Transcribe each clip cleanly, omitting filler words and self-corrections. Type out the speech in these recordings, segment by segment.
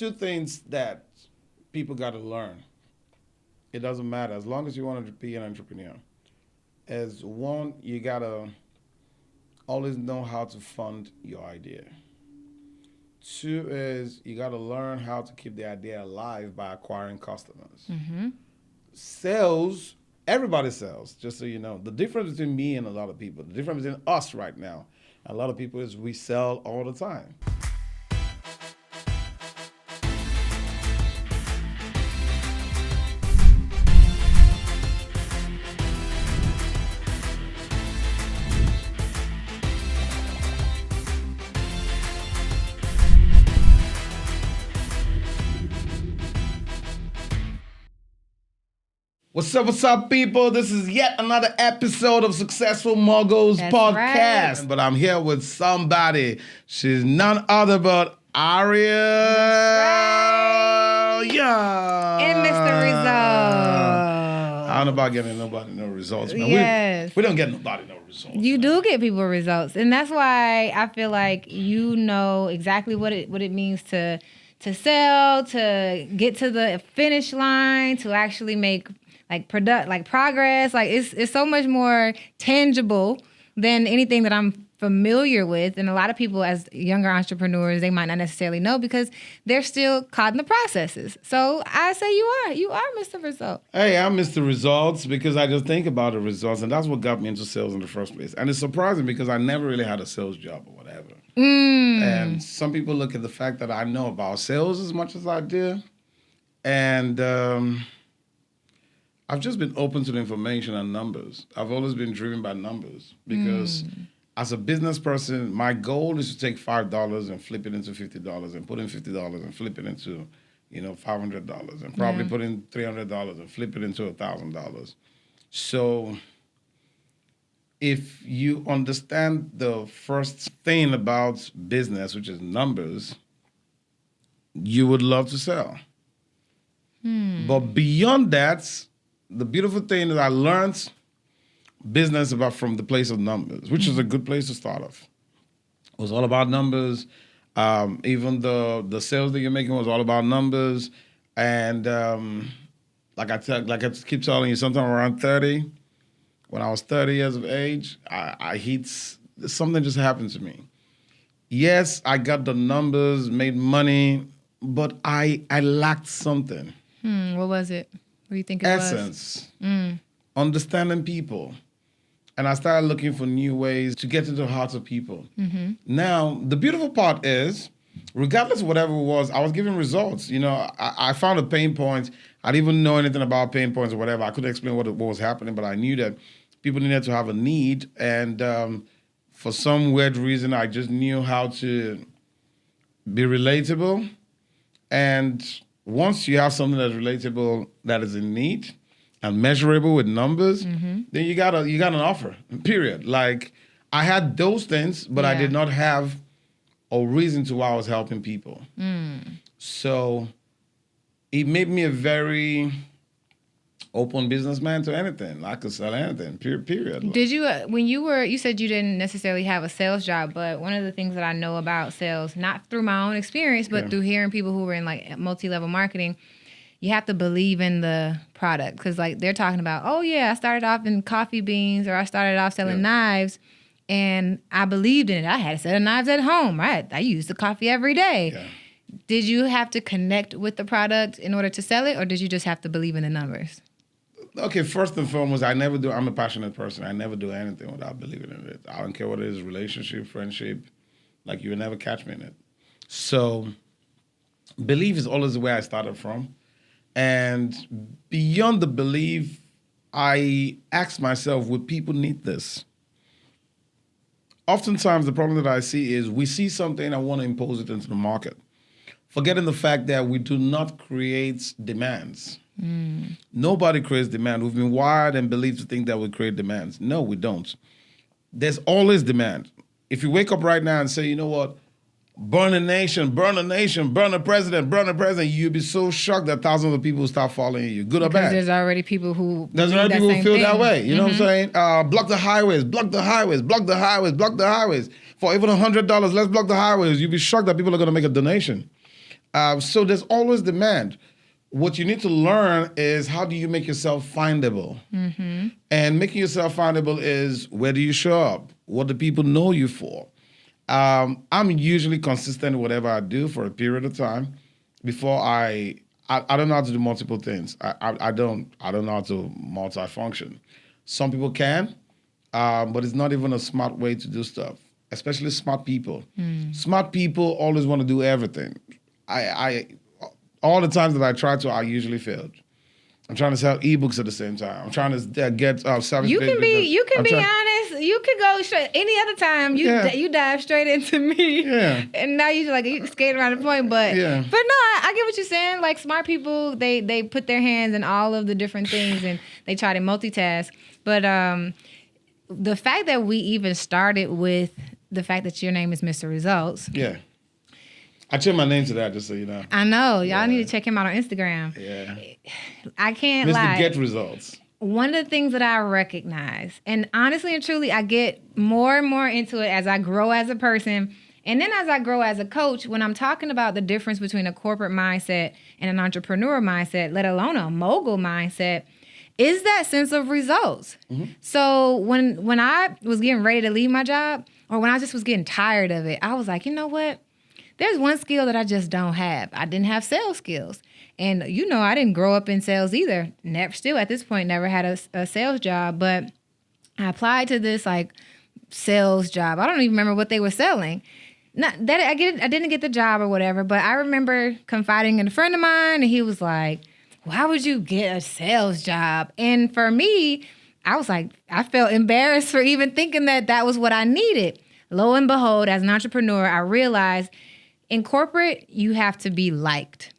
two things that people got to learn. It doesn't matter as long as you want to be an entrepreneur. As one, you gotta always know how to fund your idea. Two is you gotta learn how to keep the idea alive by acquiring customers. Sales, everybody sells, just so you know. The difference between me and a lot of people, the difference between us right now, a lot of people is we sell all the time. What's up, people? This is yet another episode of Successful Moguls That's podcast. right. But I'm here with somebody. She's none other but Arylle Young. And Mr. Result. I don't know about getting nobody no results, man. Yes. We don't get nobody no results. You do get people results. And that's why I feel like you know exactly what it means to sell, to get to the finish line, to actually make progress. Like it's so much more tangible than anything that I'm familiar with. And a lot of people as younger entrepreneurs, they might not necessarily know because they're still caught in the processes. So I say you are Mr. Result. Hey, I'm Mr. Results because I just think about the results, and that's what got me into sales in the first place. And it's surprising because I never really had a sales job or whatever. And some people look at the fact that I know about sales as much as I do, and I've just been open to the information and numbers. I've always been driven by numbers because as a business person, my goal is to take $5 and flip it into $50 and put in $50 and flip it into, $500 and probably put in $300 and flip it into $1,000. So if you understand the first thing about business, which is numbers, you would love to sell. But beyond that, the beautiful thing is I learned business from the place of numbers, which is a good place to start off. It was all about numbers. Even the sales that you're making was all about numbers. And like I keep telling you, sometime around 30, when I was 30 years of age, something just happened to me. Yes, I got the numbers, made money, but I lacked something. What was it? What do you think it was? Essence. Understanding people. And I started looking for new ways to get into the hearts of people. Now, the beautiful part is, regardless of whatever it was, I was giving results. I found a pain point. I didn't even know anything about pain points or whatever. I couldn't explain what was happening, but I knew that people needed to have a need. And for some weird reason, I just knew how to be relatable. And once you have something that's relatable, that is in need and measurable with numbers, then you got an offer, period. Like, I had those things, but I did not have a reason to why I was helping people. So it made me a very open businessman to anything. I could sell anything, period. Did you, when you said you didn't necessarily have a sales job, but one of the things that I know about sales, not through my own experience, but through hearing people who were in like multi-level marketing, you have to believe in the product. Because like they're talking about, oh yeah, I started off in coffee beans, or I started off selling knives, and I believed in it. I had a set of knives at home, right? I used the coffee every day. Yeah. Did you have to connect with the product in order to sell it, or did you just have to believe in the numbers? Okay, first and foremost, I'm a passionate person. I never do anything without believing in it. I don't care what it is, relationship, friendship, like you will never catch me in it. So belief is always the way I started from. And beyond the belief, I ask myself, would people need this? Oftentimes, the problem that I see is we see something and want to impose it into the market, forgetting the fact that we do not create demands. Nobody creates demand. We've been wired and believed to think that we create demands. No, we don't. There's always demand. If you wake up right now and say, you know what, burn a nation, burn a nation, burn a president, you'll be so shocked that thousands of people will start following you, good or bad. Because there's already people who feel that way. You know what I'm saying? Block the highways. For even $100, let's block the highways. You'll be shocked that people are going to make a donation. So there's always demand. What you need to learn is how do you make yourself findable? Mm-hmm. And making yourself findable is where do you show up? What do people know you for? I'm usually consistent in whatever I do for a period of time before I don't know how to do multiple things. I don't know how to multifunction. Some people can, but it's not even a smart way to do stuff, especially smart people. Smart people always want to do everything. I all the times that I try to, I usually failed. I'm trying to sell ebooks at the same time. I'm trying to get service. You can be honest. You could go straight. Any other time, you dive straight into me. Yeah. And now you skate around the point. But no, I get what you're saying. Like smart people, they put their hands in all of the different things and they try to multitask. But the fact that we even started with the fact that your name is Mr. Results. Yeah. I changed my name to that, just so you know. I know. Y'all need to check him out on Instagram. Yeah. I can't Mr. lie. Get Results. One of the things that I recognize, and honestly and truly, I get more and more into it as I grow as a person. And then as I grow as a coach, when I'm talking about the difference between a corporate mindset and an entrepreneur mindset, let alone a mogul mindset, is that sense of results. Mm-hmm. So when I was getting ready to leave my job, or when I just was getting tired of it, I was like, you know what? There's one skill that I just don't have. I didn't have sales skills. And, I didn't grow up in sales either. Still at this point, never had a sales job. But I applied to this, sales job. I don't even remember what they were selling. Not that I didn't get the job or whatever. But I remember confiding in a friend of mine, and he was like, why would you get a sales job? And for me, I was like, I felt embarrassed for even thinking that was what I needed. Lo and behold, as an entrepreneur, I realized in corporate, you have to be liked.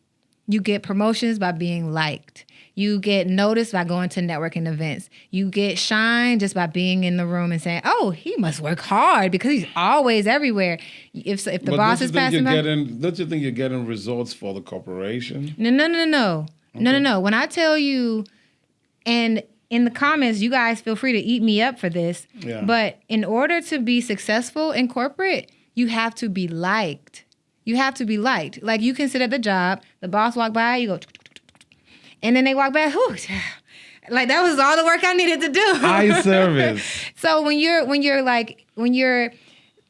You get promotions by being liked. You get noticed by going to networking events. You get shine just by being in the room and saying, oh, he must work hard because he's always everywhere. If the boss is passing by. Don't you think you're getting results for the corporation? No. Okay. No. When I tell you, and in the comments, you guys feel free to eat me up for this. Yeah. But in order to be successful in corporate, you have to be liked. You have to be liked. Like you can sit at the job, the boss walk by, you go, and then they walk back. Like that was all the work I needed to do. Eye service. So when you're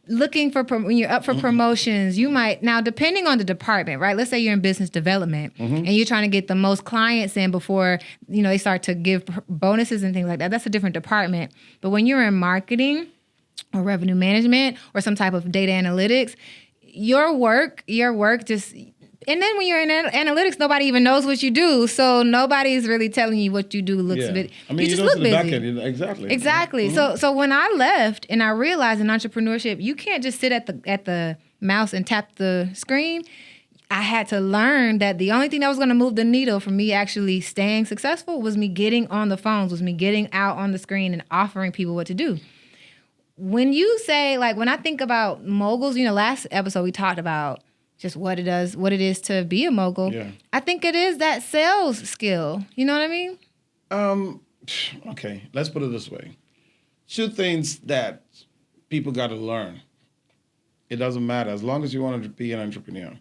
looking for when you're up for promotions, you might now depending on the department, right? Let's say you're in business development and you're trying to get the most clients in before they start to give bonuses and things like that. That's a different department. But when you're in marketing or revenue management or some type of data analytics, your work just, and then when you're in analytics, nobody even knows what you do. So nobody's really telling you what you do looks a bit. I mean, you just look busy. Back end, exactly. Mm-hmm. So when I left and I realized in entrepreneurship, you can't just sit at the mouse and tap the screen. I had to learn that the only thing that was going to move the needle for me actually staying successful was me getting on the phones, was me getting out on the screen and offering people what to do. When you say, when I think about moguls, last episode we talked about just what it is to be a mogul. Yeah. I think it is that sales skill. You know what I mean? Okay, let's put it this way. Two things that people got to learn. It doesn't matter. As long as you want to be an entrepreneur.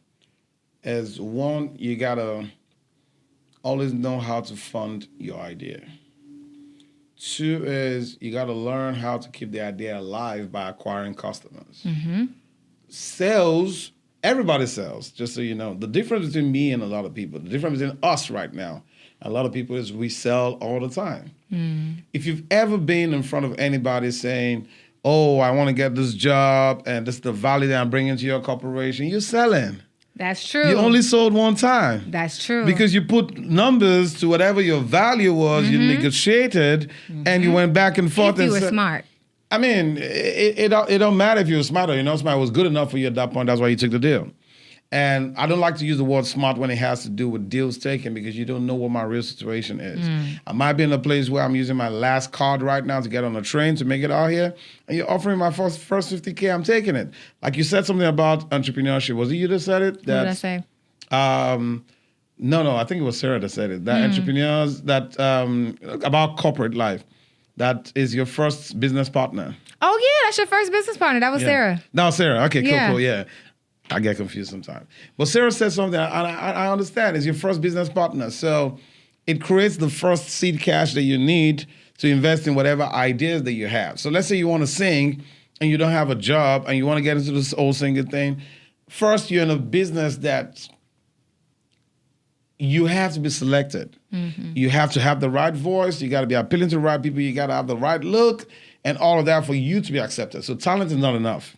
As one, you got to always know how to fund your idea. Two is you got to learn how to keep the idea alive by acquiring customers. Mm-hmm. Sales, everybody sells, just so you know. The difference between me and a lot of people, the difference between us right now, a lot of people is we sell all the time. Mm. If you've ever been in front of anybody saying, oh, I want to get this job and this is the value that I'm bringing to your corporation, you're selling. That's true. You only sold one time. That's true. Because you put numbers to whatever your value was, you negotiated, and you went back and forth. If you were smart. I mean, it don't matter if you were smart or you're not smart. It was good enough for you at that point. That's why you took the deal. And I don't like to use the word smart when it has to do with deals taken because you don't know what my real situation is. I might be in a place where I'm using my last card right now to get on a train to make it out here, and you're offering my first $50K, I'm taking it. Like you said something about entrepreneurship. Was it you that said it? What did I say? No, I think it was Sarah that said it. That entrepreneurs, about corporate life, that is your first business partner. Oh, yeah, that's your first business partner. That was Sarah. That was Sarah. Okay, cool, yeah. I get confused sometimes. But Sarah said something, and I understand. It's your first business partner. So it creates the first seed cash that you need to invest in whatever ideas that you have. So let's say you want to sing and you don't have a job and you want to get into this whole singing thing. First, you're in a business that you have to be selected. Mm-hmm. You have to have the right voice. You got to be appealing to the right people. You got to have the right look and all of that for you to be accepted. So talent is not enough.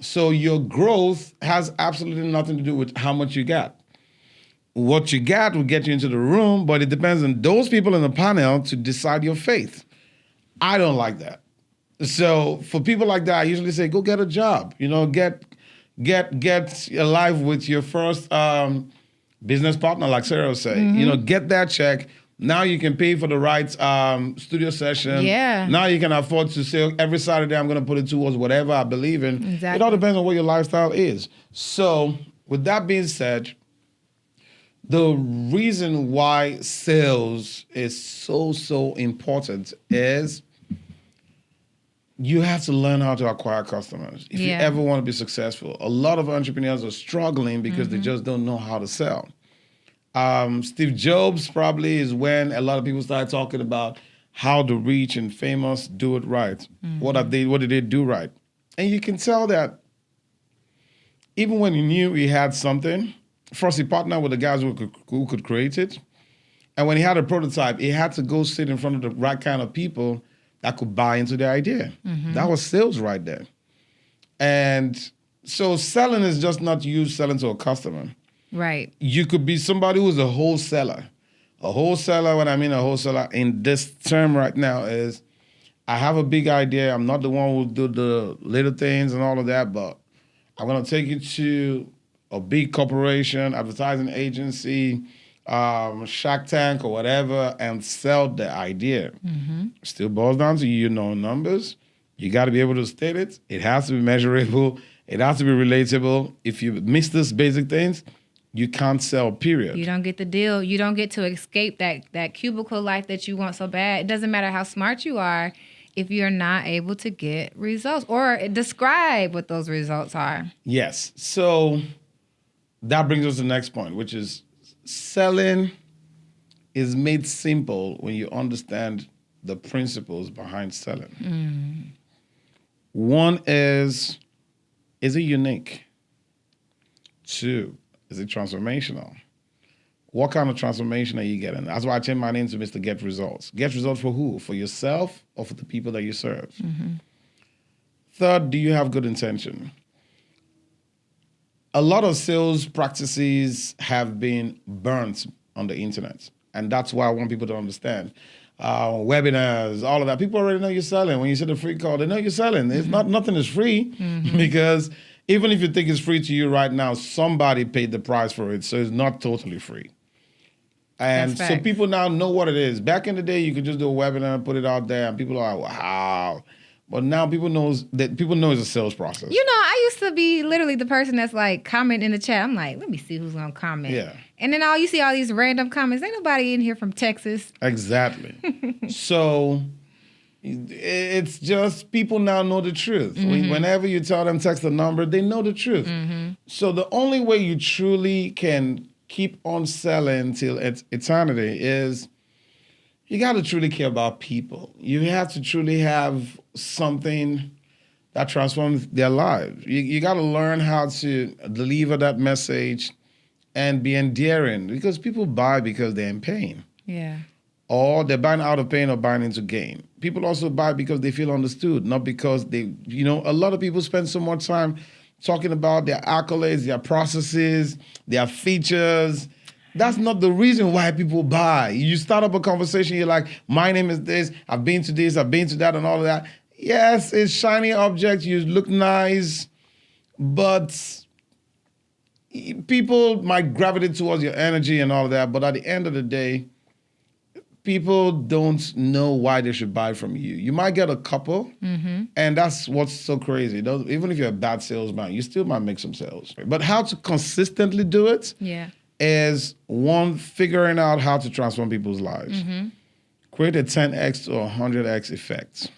So your growth has absolutely nothing to do with how much you got. What you got will get you into the room, but it depends on those people in the panel to decide your faith. I don't like that. So for people like that, I usually say, go get a job. You know, get alive with your first business partner, like Sarah was saying. You know, get that check. Now you can pay for the right studio session. Yeah. Now you can afford to say, every Saturday I'm going to put it towards whatever I believe in. Exactly. It all depends on what your lifestyle is. So with that being said, the reason why sales is so important is you have to learn how to acquire customers. If you ever want to be successful, a lot of entrepreneurs are struggling because they just don't know how to sell. Steve Jobs probably is when a lot of people started talking about how the rich and famous do it right. What did they do right? And you can tell that even when he knew he had something, first he partnered with the guys who could create it. And when he had a prototype, he had to go sit in front of the right kind of people that could buy into the idea. That was sales right there. And so selling is just not you selling to a customer. Right. You could be somebody who's a wholesaler. A wholesaler, when I mean a wholesaler in this term right now is, I have a big idea. I'm not the one who do the little things and all of that, but I'm going to take you to a big corporation, advertising agency, Shark Tank or whatever, and sell the idea. Still boils down to you know numbers. You got to be able to state it. It has to be measurable. It has to be relatable. If you miss these basic things, you can't sell, period. You don't get the deal. You don't get to escape that cubicle life that you want so bad. It doesn't matter how smart you are if you're not able to get results or describe what those results are. Yes. So that brings us to the next point, which is selling is made simple when you understand the principles behind selling. One is it unique? Two, is it transformational? What kind of transformation are you getting? That's why I changed my name to Mr. Get Results. Get results for who? For yourself or for the people that you serve? Third, do you have good intention? A lot of sales practices have been burnt on the internet. And that's why I want people to understand. Webinars, all of that. People already know you're selling. When you set a free call, they know you're selling. It's nothing is free because even if you think it's free to you right now, somebody paid the price for it. So it's not totally free. And so people now know what it is. Back in the day, you could just do a webinar and put it out there and people are like, wow. But now people know it's a sales process. You know, I used to be literally the person that's like comment in the chat. I'm like, let me see who's gonna comment. Yeah. And then you see all these random comments. Ain't nobody in here from Texas. Exactly. So it's just people now know the truth. Whenever you tell them text the number, they know the truth. So the only way you truly can keep on selling till eternity is you got to truly care about people. You have to truly have something that transforms their lives. You got to learn how to deliver that message and be endearing because people buy because they're in pain. Yeah. Or they're buying out of pain or buying into gain. People also buy because they feel understood, not because they, a lot of people spend so much time talking about their accolades, their processes, their features. That's not the reason why people buy. You start up a conversation, you're like, my name is this, I've been to this, I've been to that, and all of that. Yes, it's shiny object, you look nice, but people might gravitate towards your energy and all of that, but at the end of the day, people don't know why they should buy from you. You might get a couple, and that's what's so crazy. Even if you're a bad salesman, you still might make some sales. But how to consistently do it is, one, figuring out how to transform people's lives. Create a 10x to 100x effect.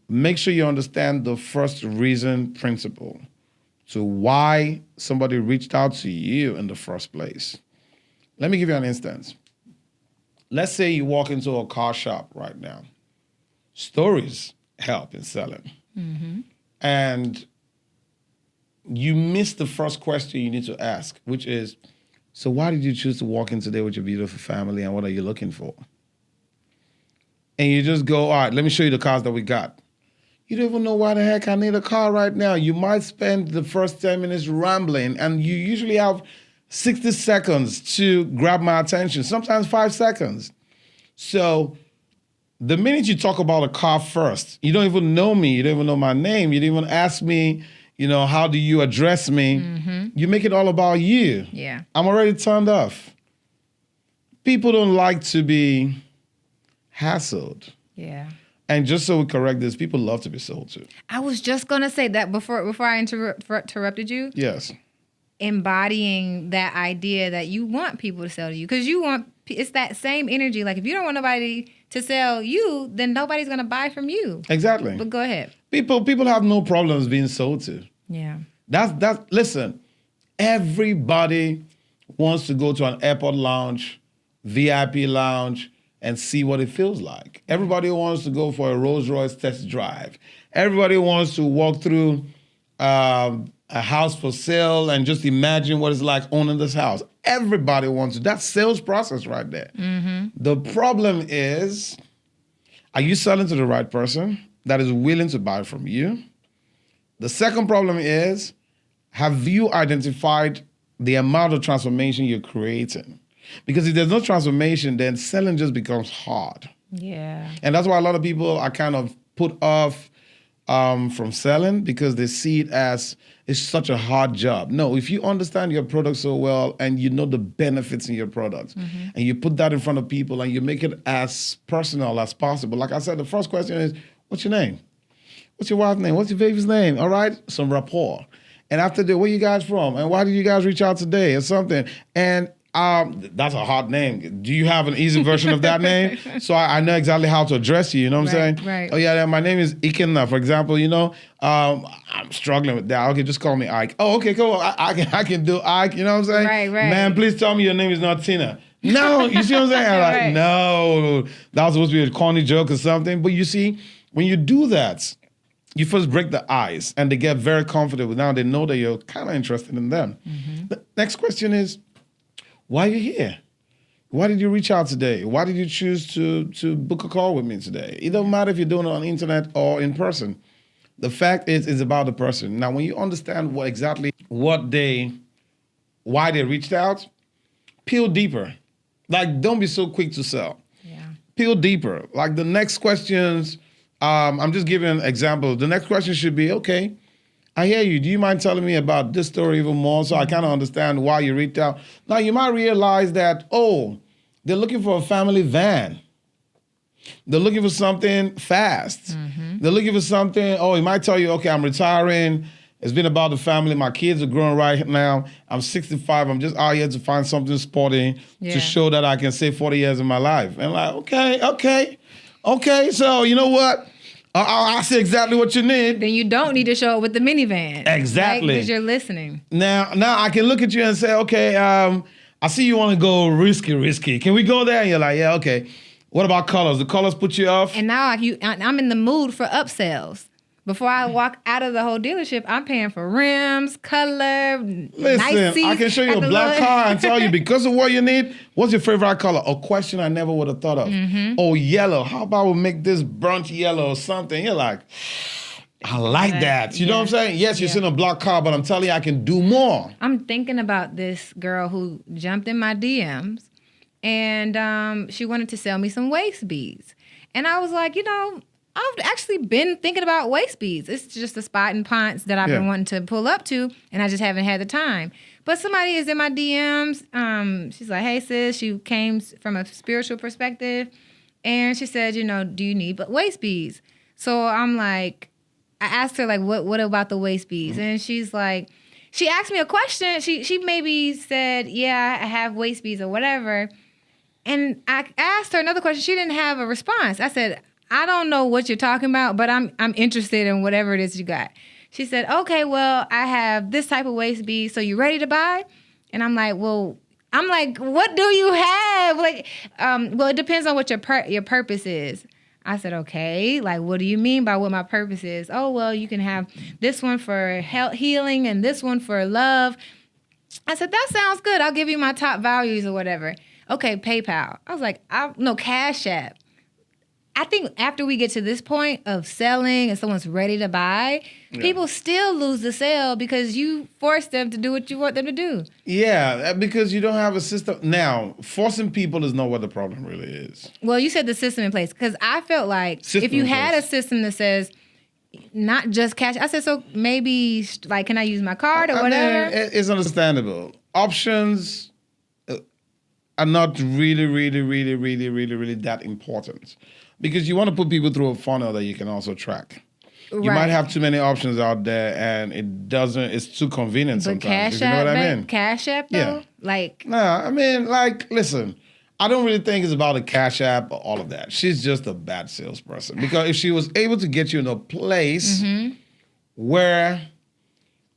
Make sure you understand the first reason principle to why somebody reached out to you in the first place. Let me give you an instance. Let's say you walk into a car shop right now. Stories help in selling. And you miss the first question you need to ask, which is, so why did you choose to walk in today with your beautiful family, and what are you looking for? And you just go, all right, let me show you the cars that we got. You don't even know why the heck I need a car right now. You might spend the first 10 minutes rambling, and you usually have 60 seconds to grab my attention, sometimes 5 seconds. So the minute you talk about a car first, you don't even know me, you don't even know my name, you didn't even ask me, how do you address me? You make it all about you. Yeah. I'm already turned off. People don't like to be hassled. Yeah. And just so we correct this, people love to be sold to. I was just going to say that before I interrupted you. Yes. Embodying that idea that you want people to sell to you, because it's that same energy. Like, if you don't want nobody to sell you, then nobody's going to buy from you. Exactly. But go ahead. People have no problems being sold to. Yeah. Listen, everybody wants to go to an airport lounge, VIP lounge, and see what it feels like. Everybody wants to go for a Rolls Royce test drive. Everybody wants to walk through a house for sale and just imagine what it's like owning this house. Everybody wants to. That's sales process right there. The problem is, are you selling to the right person that is willing to buy from you? The second problem is, have you identified the amount of transformation you're creating? Because if there's no transformation, then selling just becomes hard. Yeah. And that's why a lot of people are kind of put off from selling, because they see it as it's such a hard job. No, if you understand your product so well and you know the benefits in your product, and you put that in front of people and you make it as personal as possible. Like I said, the first question is, what's your name? What's your wife's name? What's your baby's name? All right, some rapport. And after that, where you guys from? And why did you guys reach out today or something? And that's a hard name. Do you have an easy version of that name? So I know exactly how to address you. You know what I'm saying? Right. Oh yeah, my name is Iyke, for example. I'm struggling with that. Okay, just call me Ike. Oh, okay, cool. I can do Ike. You know what I'm saying? Right. Man, please tell me your name is not Tina. No, you see what I'm saying? I'm like, Right. no, that was supposed to be a corny joke or something. But you see, when you do that, you first break the ice, and they get very comfortable. Now they know that you're kind of interested in them. The next question is, why are you here? Why did you reach out today? Why did you choose to book a call with me today? It doesn't matter if you're doing it on the internet or in person. The fact is, it's about the person. Now, when you understand why they reached out, peel deeper. Like, don't be so quick to sell. Yeah. Peel deeper. Like, the next questions, I'm just giving an example. The next question should be, okay, I hear you. Do you mind telling me about this story even more so I kind of understand why you reached out? Now, you might realize that, they're looking for a family van. They're looking for something fast. They're looking for something, he might tell you, okay, I'm retiring. It's been about the family. My kids are growing right now. I'm 65. I'm just out here to find something sporty to show that I can save 40 years of my life. And like, okay. So you know what? I see exactly what you need. Then you don't need to show it with the minivan. Exactly. Because you're listening. Now I can look at you and say, okay, I see you want to go risky. Can we go there? And you're like, yeah, okay. What about colors? The colors put you off? And now I'm in the mood for upsells. Before I walk out of the whole dealership, I'm paying for rims, color, nice seats. I can show you a black car and tell you, because of what you need, what's your favorite color? A question I never would have thought of. Oh, yellow. How about we make this burnt yellow or something? You're like, I like that. You know what I'm saying? Yes, you're seeing a black car, but I'm telling you, I can do more. I'm thinking about this girl who jumped in my DMs, and she wanted to sell me some waist beads. And I was like, I've actually been thinking about waist beads. It's just a spot in Ponce that I've been wanting to pull up to, and I just haven't had the time. But somebody is in my DMs. She's like, hey, sis. She came from a spiritual perspective, and she said, do you need waist beads? So I'm like, I asked her, like, what about the waist beads? And she's like, she asked me a question. She maybe said, yeah, I have waist beads or whatever. And I asked her another question. She didn't have a response. I said, I don't know what you're talking about, but I'm interested in whatever it is you got. She said, okay, well, I have this type of waist bead. So you ready to buy? And I'm like, what do you have? Like, well, it depends on what your purpose is. I said, okay, like, what do you mean by what my purpose is? Oh, well, you can have this one for health, healing and this one for love. I said, that sounds good. I'll give you my top values or whatever. Okay, PayPal. I was like, no, Cash App. I think after we get to this point of selling and someone's ready to buy, people still lose the sale because you force them to do what you want them to do. Yeah, because you don't have a system. Now, forcing people is not what the problem really is. Well, you said the system in place because I felt like if you had a system that says not just cash, I said, so maybe like, can I use my card or whatever? It's understandable. Options are not really that important. Because you want to put people through a funnel that you can also track. Right. You might have too many options out there, and it's too convenient sometimes. Cash if you know what I mean? Cash App, though? Listen, I don't really think it's about a Cash App or all of that. She's just a bad salesperson. Because if she was able to get you in a place where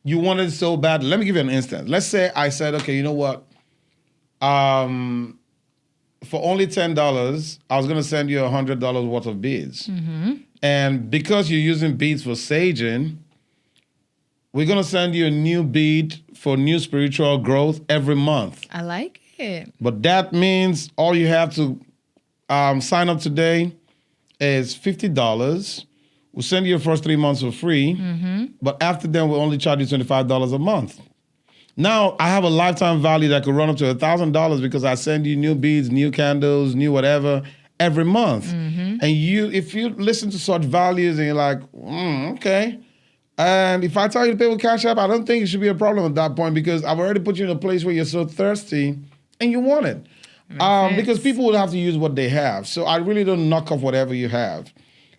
you wanted so bad, let me give you an instance. Let's say I said, okay, you know what? For only $10, I was going to send you $100 worth of beads. And because you're using beads for saging, we're going to send you a new bead for new spiritual growth every month. I like it. But that means all you have to sign up today is $50. We'll send you your first 3 months for free. But after then, we'll only charge you $25 a month. Now, I have a lifetime value that could run up to $1,000 because I send you new beads, new candles, new whatever every month. And if you listen to such values and you're like, okay. And if I tell you to pay with Cash App, I don't think it should be a problem at that point because I've already put you in a place where you're so thirsty and you want it. Because people would have to use what they have. So I really don't knock off whatever you have.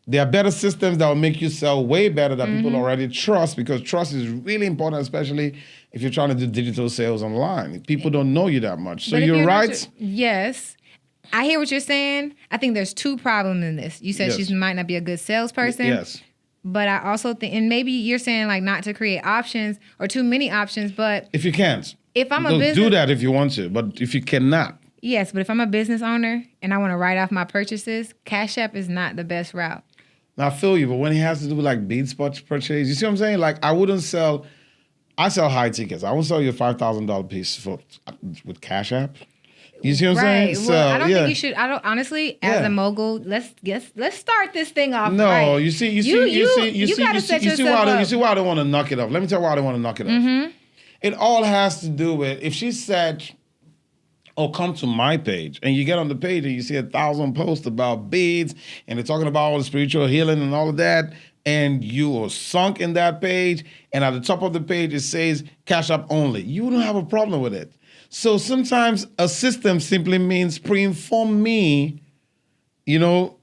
There are better systems that will make you sell way better that people already trust because trust is really important, especially if you're trying to do digital sales online. People don't know you that much. So you're right. Yes. I hear what you're saying. I think there's two problems in this. You said she might not be a good salesperson. Yes. But I also think, and maybe you're saying like not to create options or too many options, but... If you can't. If I'm a business... Do that if you want to, but if you cannot. Yes, but if I'm a business owner and I want to write off my purchases, Cash App is not the best route. Now, I feel you, but when he has to do like beads purchase, you see what I'm saying? Like, I sell high tickets. I won't sell you a $5,000 piece with Cash App. You see what I'm saying? Well, so, I don't think you should. I don't honestly. As a mogul, let's start this thing off. No, right. You see why I don't want to knock it off. Let me tell you why I don't want to knock it off. It all has to do with if she said, "Oh, come to my page," and you get on the page and you see 1,000 posts about beads and they're talking about all the spiritual healing and all of that, and you are sunk in that page, and at the top of the page it says Cash App only. You don't have a problem with it. So sometimes a system simply means pre-inform me,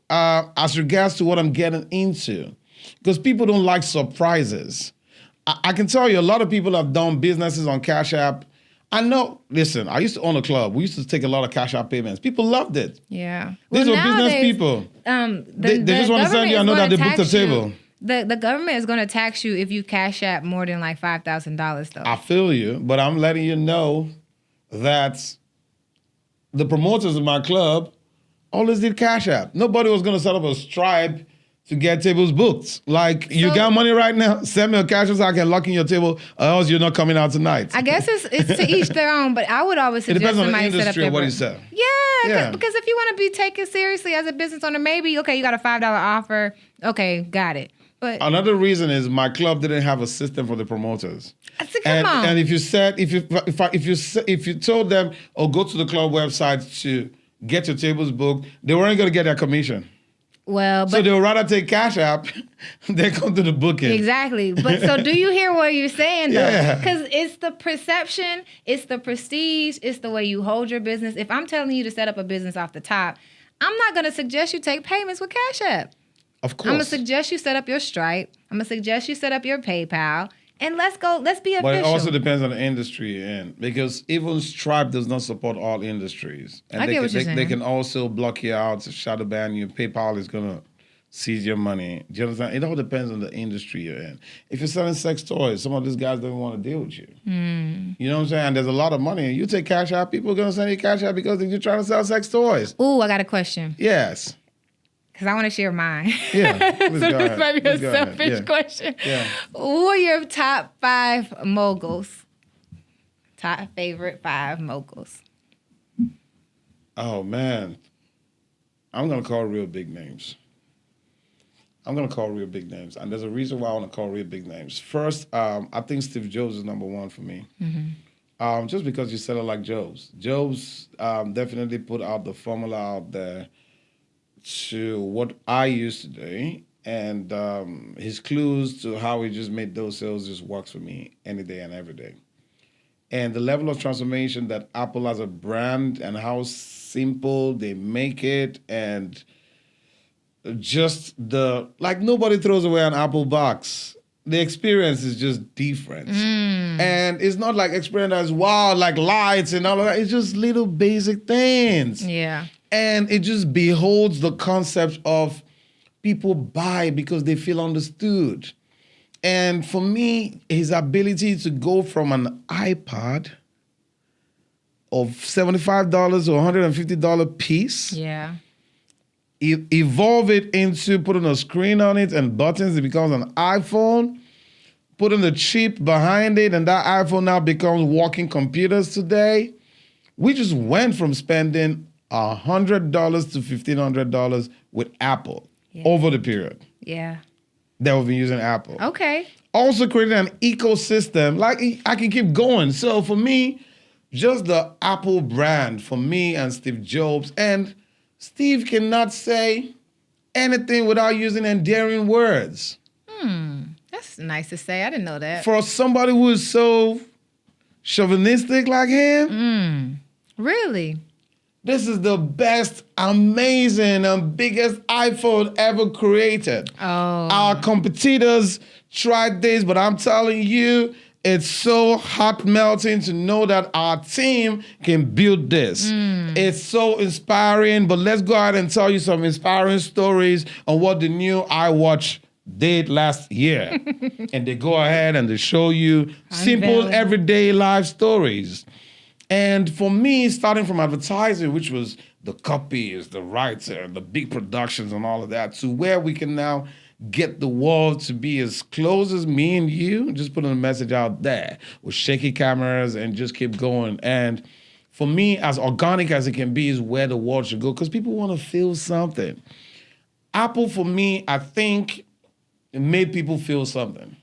as regards to what I'm getting into. Because people don't like surprises. I can tell you a lot of people have done businesses on Cash App. I know, listen, I used to own a club. We used to take a lot of Cash App payments. People loved it. Yeah. These are business people. They just want to send you, I know that they booked a table. The government is going to tax you if you Cash App more than like $5,000 though. I feel you, but I'm letting you know that the promoters of my club always did Cash App. Nobody was going to set up a Stripe to get tables booked. Like, you got money right now? Send me a Cash App so I can lock in your table, or else you're not coming out tonight. I guess it's to each their own, but I would always suggest somebody set up their... It depends on the industry of what you sell. Yeah, because if you want to be taken seriously as a business owner, maybe, okay, you got a $5 offer. Okay, got it. But another reason is my club didn't have a system for the promoters. Come on. And if you told them, go to the club website to get your tables booked, they weren't going to get their commission. Well, so they would rather take Cash App than come to the booking. Exactly. But so do you hear what you're saying though? Yeah. Because it's the perception, it's the prestige, it's the way you hold your business. If I'm telling you to set up a business off the top, I'm not going to suggest you take payments with Cash App. Of course. I'm going to suggest you set up your Stripe. I'm going to suggest you set up your PayPal. And let's be official. But it also depends on the industry you're in. Because even Stripe does not support all industries. And I get what you're saying. They can also block you out, shadow ban you. PayPal is going to sees your money. Do you understand? It all depends on the industry you're in. If you're selling sex toys, some of these guys don't want to deal with you. You know what I'm saying? And there's a lot of money. And you take cash out, people are going to send you cash out because you're trying to sell sex toys. Ooh, I got a question. Yes. Because I want to share mine. Yeah. So this might be a selfish question. Yeah. Who are your top 5 moguls? Top favorite 5 moguls. Oh, man. I'm going to call real big names. And there's a reason why I want to call real big names. First, I think Steve Jobs is number 1 for me. Just because you said it like Jobs. Jobs definitely put out the formula out there to what I used to do. And his clues to how he just made those sales just works for me any day and every day. And the level of transformation that Apple as a brand and how simple they make it, and just nobody throws away an Apple box. The experience is just different. And it's not like experience as wow, like lights and all of that. It's just little basic things. Yeah. And it just beholds the concept of people buy because they feel understood. And for me, his ability to go from an iPod of $75 or $150 piece, evolve it into putting a screen on it and buttons, it becomes an iPhone, putting the chip behind it, and that iPhone now becomes walking computers today. We just went from spending $100 to $1,500 with Apple over the period. Yeah. That we've been using Apple. Okay. Also created an ecosystem. Like, I can keep going. So for me, just the Apple brand for me and Steve Jobs. And Steve cannot say anything without using endearing words. That's nice to say. I didn't know that. For somebody who is so chauvinistic like him. Really? This is the best, amazing, and biggest iPhone ever created. Oh. Our competitors tried this, but I'm telling you, it's so heart melting to know that our team can build this. It's so inspiring, but let's go ahead and tell you some inspiring stories on what the new iWatch did last year. And they go ahead and they show you simple, everyday life stories. And for me, starting from advertising, which was the copies, the writer, the big productions and all of that, to where we can now get the world to be as close as me and you, just putting a message out there with shaky cameras and just keep going. And for me, as organic as it can be is where the world should go, because people want to feel something. Apple, for me, I think it made people feel something.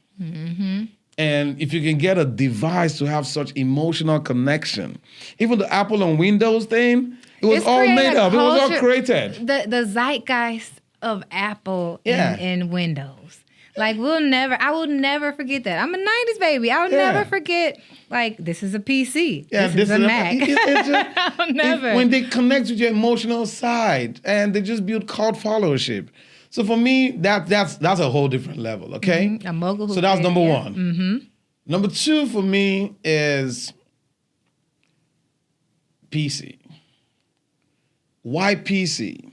And if you can get a device to have such emotional connection, even the Apple and Windows thing, it was all made up. It was all created. The zeitgeist of Apple and Windows. Like I will never forget that. I'm a 90s baby. I'll never forget, like, this is a PC. This is a Mac. I'll never. When they connect with your emotional side and they just build cult followership. So for me, that's a whole different level, okay? A mogul. So that's number 1. Number 2 for me is PC. Why PC?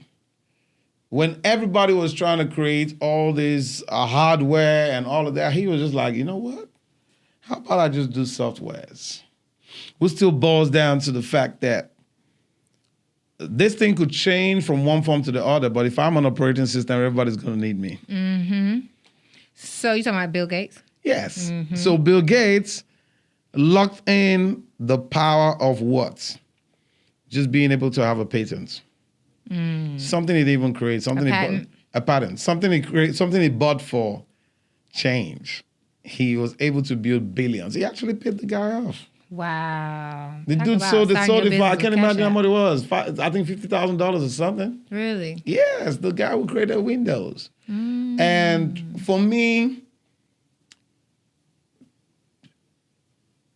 When everybody was trying to create all this hardware and all of that, he was just like, you know what? How about I just do softwares? Which still boils down to the fact that this thing could change from one form to the other, but if I'm an operating system, everybody's going to need me. So you're talking about Bill Gates? Yes. So Bill Gates locked in the power of what? Just being able to have a patent. Something he didn't even create. Something a patent. Something he created. Something he bought for change. He was able to build billions. He actually paid the guy off. Wow. The dude sold it for, I can't imagine how much it was. I think $50,000 or something. Really? Yes, the guy who created Windows. And for me,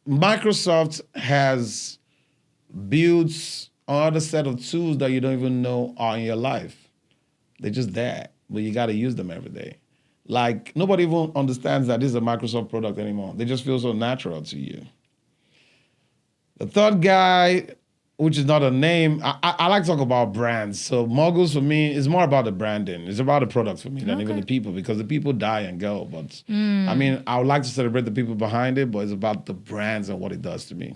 Microsoft has built another set of tools that you don't even know are in your life. They're just there, but you got to use them every day. Like, nobody even understands that this is a Microsoft product anymore. They just feel so natural to you. The third guy which is not a name. I like to talk about brands. So Moguls for me is more about the branding. It's about the products for me than even the people, because the people die and go. But I mean, I would like to celebrate the people behind it, but it's about the brands and what it does to me.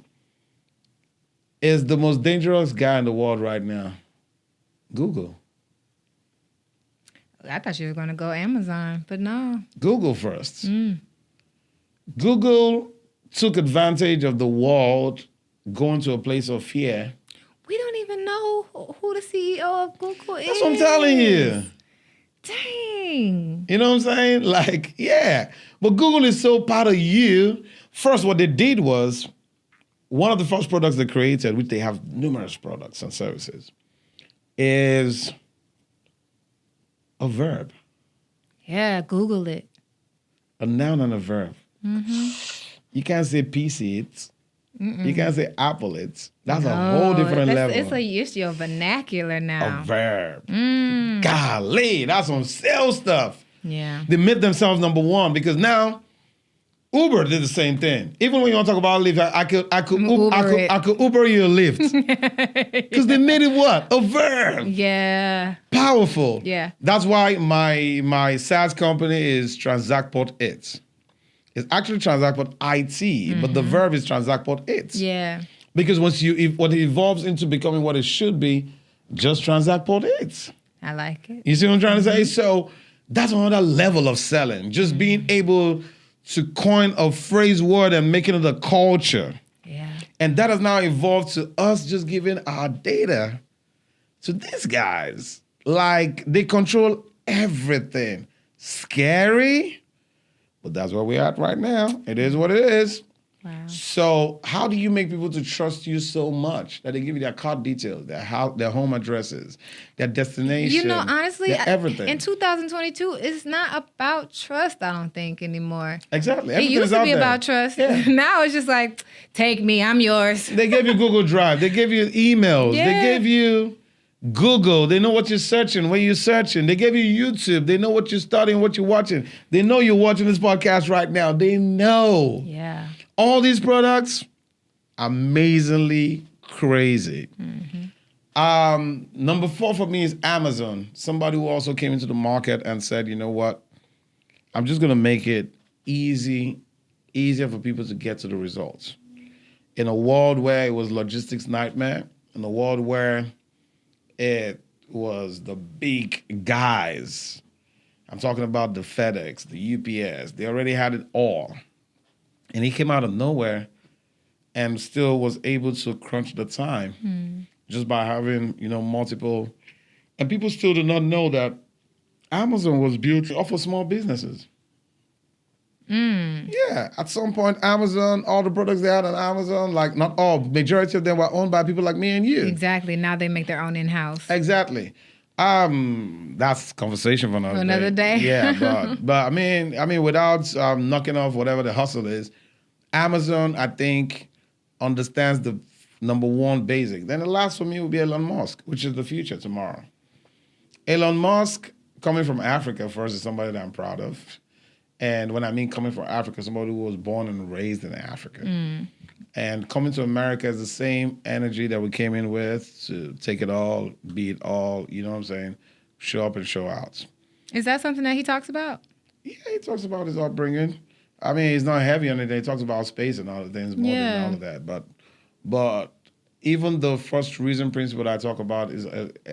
Is the most dangerous guy in the world right now Google? I thought you were going to go Amazon, but no. Google first. Google took advantage of the world going to a place of fear. We don't even know who the CEO of Google is. That's what I'm telling you. Dang. You know what I'm saying? Like, yeah. But Google is so part of you. First, what they did was, one of the first products they created, which they have numerous products and services, is a verb. Yeah, Google it. A noun and a verb. You can't say PC it. You can't say apple it. That's a whole different level. It's your vernacular now. A verb. Golly, that's some sales stuff. Yeah. They made themselves number one, because now Uber did the same thing. Even when you want to talk about Lyft, I could Uber you a Lyft. Because they made it what? A verb. Yeah. Powerful. Yeah. That's why my SaaS company is TransactPort It. It's actually TransactPort IT, but the verb is TransactPort It. Yeah. Because when it evolves into becoming what it should be, just TransactPort It. I like it. You see what I'm trying to say? So that's another level of selling. Just being able to coin a phrase word and making it a culture. Yeah. And that has now evolved to us just giving our data to these guys. Like, they control everything. Scary, but that's where we're at right now. It is what it is. Wow. So how do you make people to trust you so much that they give you their card details, their house, their home addresses, their destination? You know, honestly, everything. In 2022, it's not about trust, I don't think, anymore. Exactly. It used to be about trust. Yeah. Now it's just like, take me, I'm yours. They gave you Google Drive. They gave you emails. Yeah. They gave you Google. They know what you're searching, where you're searching. They gave you YouTube. They know what you're studying, what you're watching. They know you're watching this podcast right now. They know. Yeah. All these products, amazingly crazy. Number 4 for me is Amazon. Somebody who also came into the market and said, you know what? I'm just going to make it easier for people to get to the results. In a world where it was logistics nightmare, in a world where it was the big guys. I'm talking about the FedEx, the UPS. They already had it all. And he came out of nowhere and still was able to crunch the time just by having, multiple. And people still do not know that Amazon was built to offer small businesses. Yeah, at some point, Amazon, all the products they had on Amazon, like not all, majority of them were owned by people like me and you. Exactly. Now they make their own in-house. Exactly. That's conversation for another day. Yeah, but I mean, without knocking off whatever the hustle is, Amazon, I think, understands the number one basic. Then the last for me would be Elon Musk, which is the future tomorrow. Elon Musk, coming from Africa first, is somebody that I'm proud of. And when I mean coming from Africa, somebody who was born and raised in Africa. And coming to America is the same energy that we came in with, to take it all, be it all, you know what I'm saying? Show up and show out. Is that something that he talks about? Yeah, he talks about his upbringing. I mean, he's not heavy on it. He talks about space and all the things more than all of that. But even the first reason principle that I talk about is,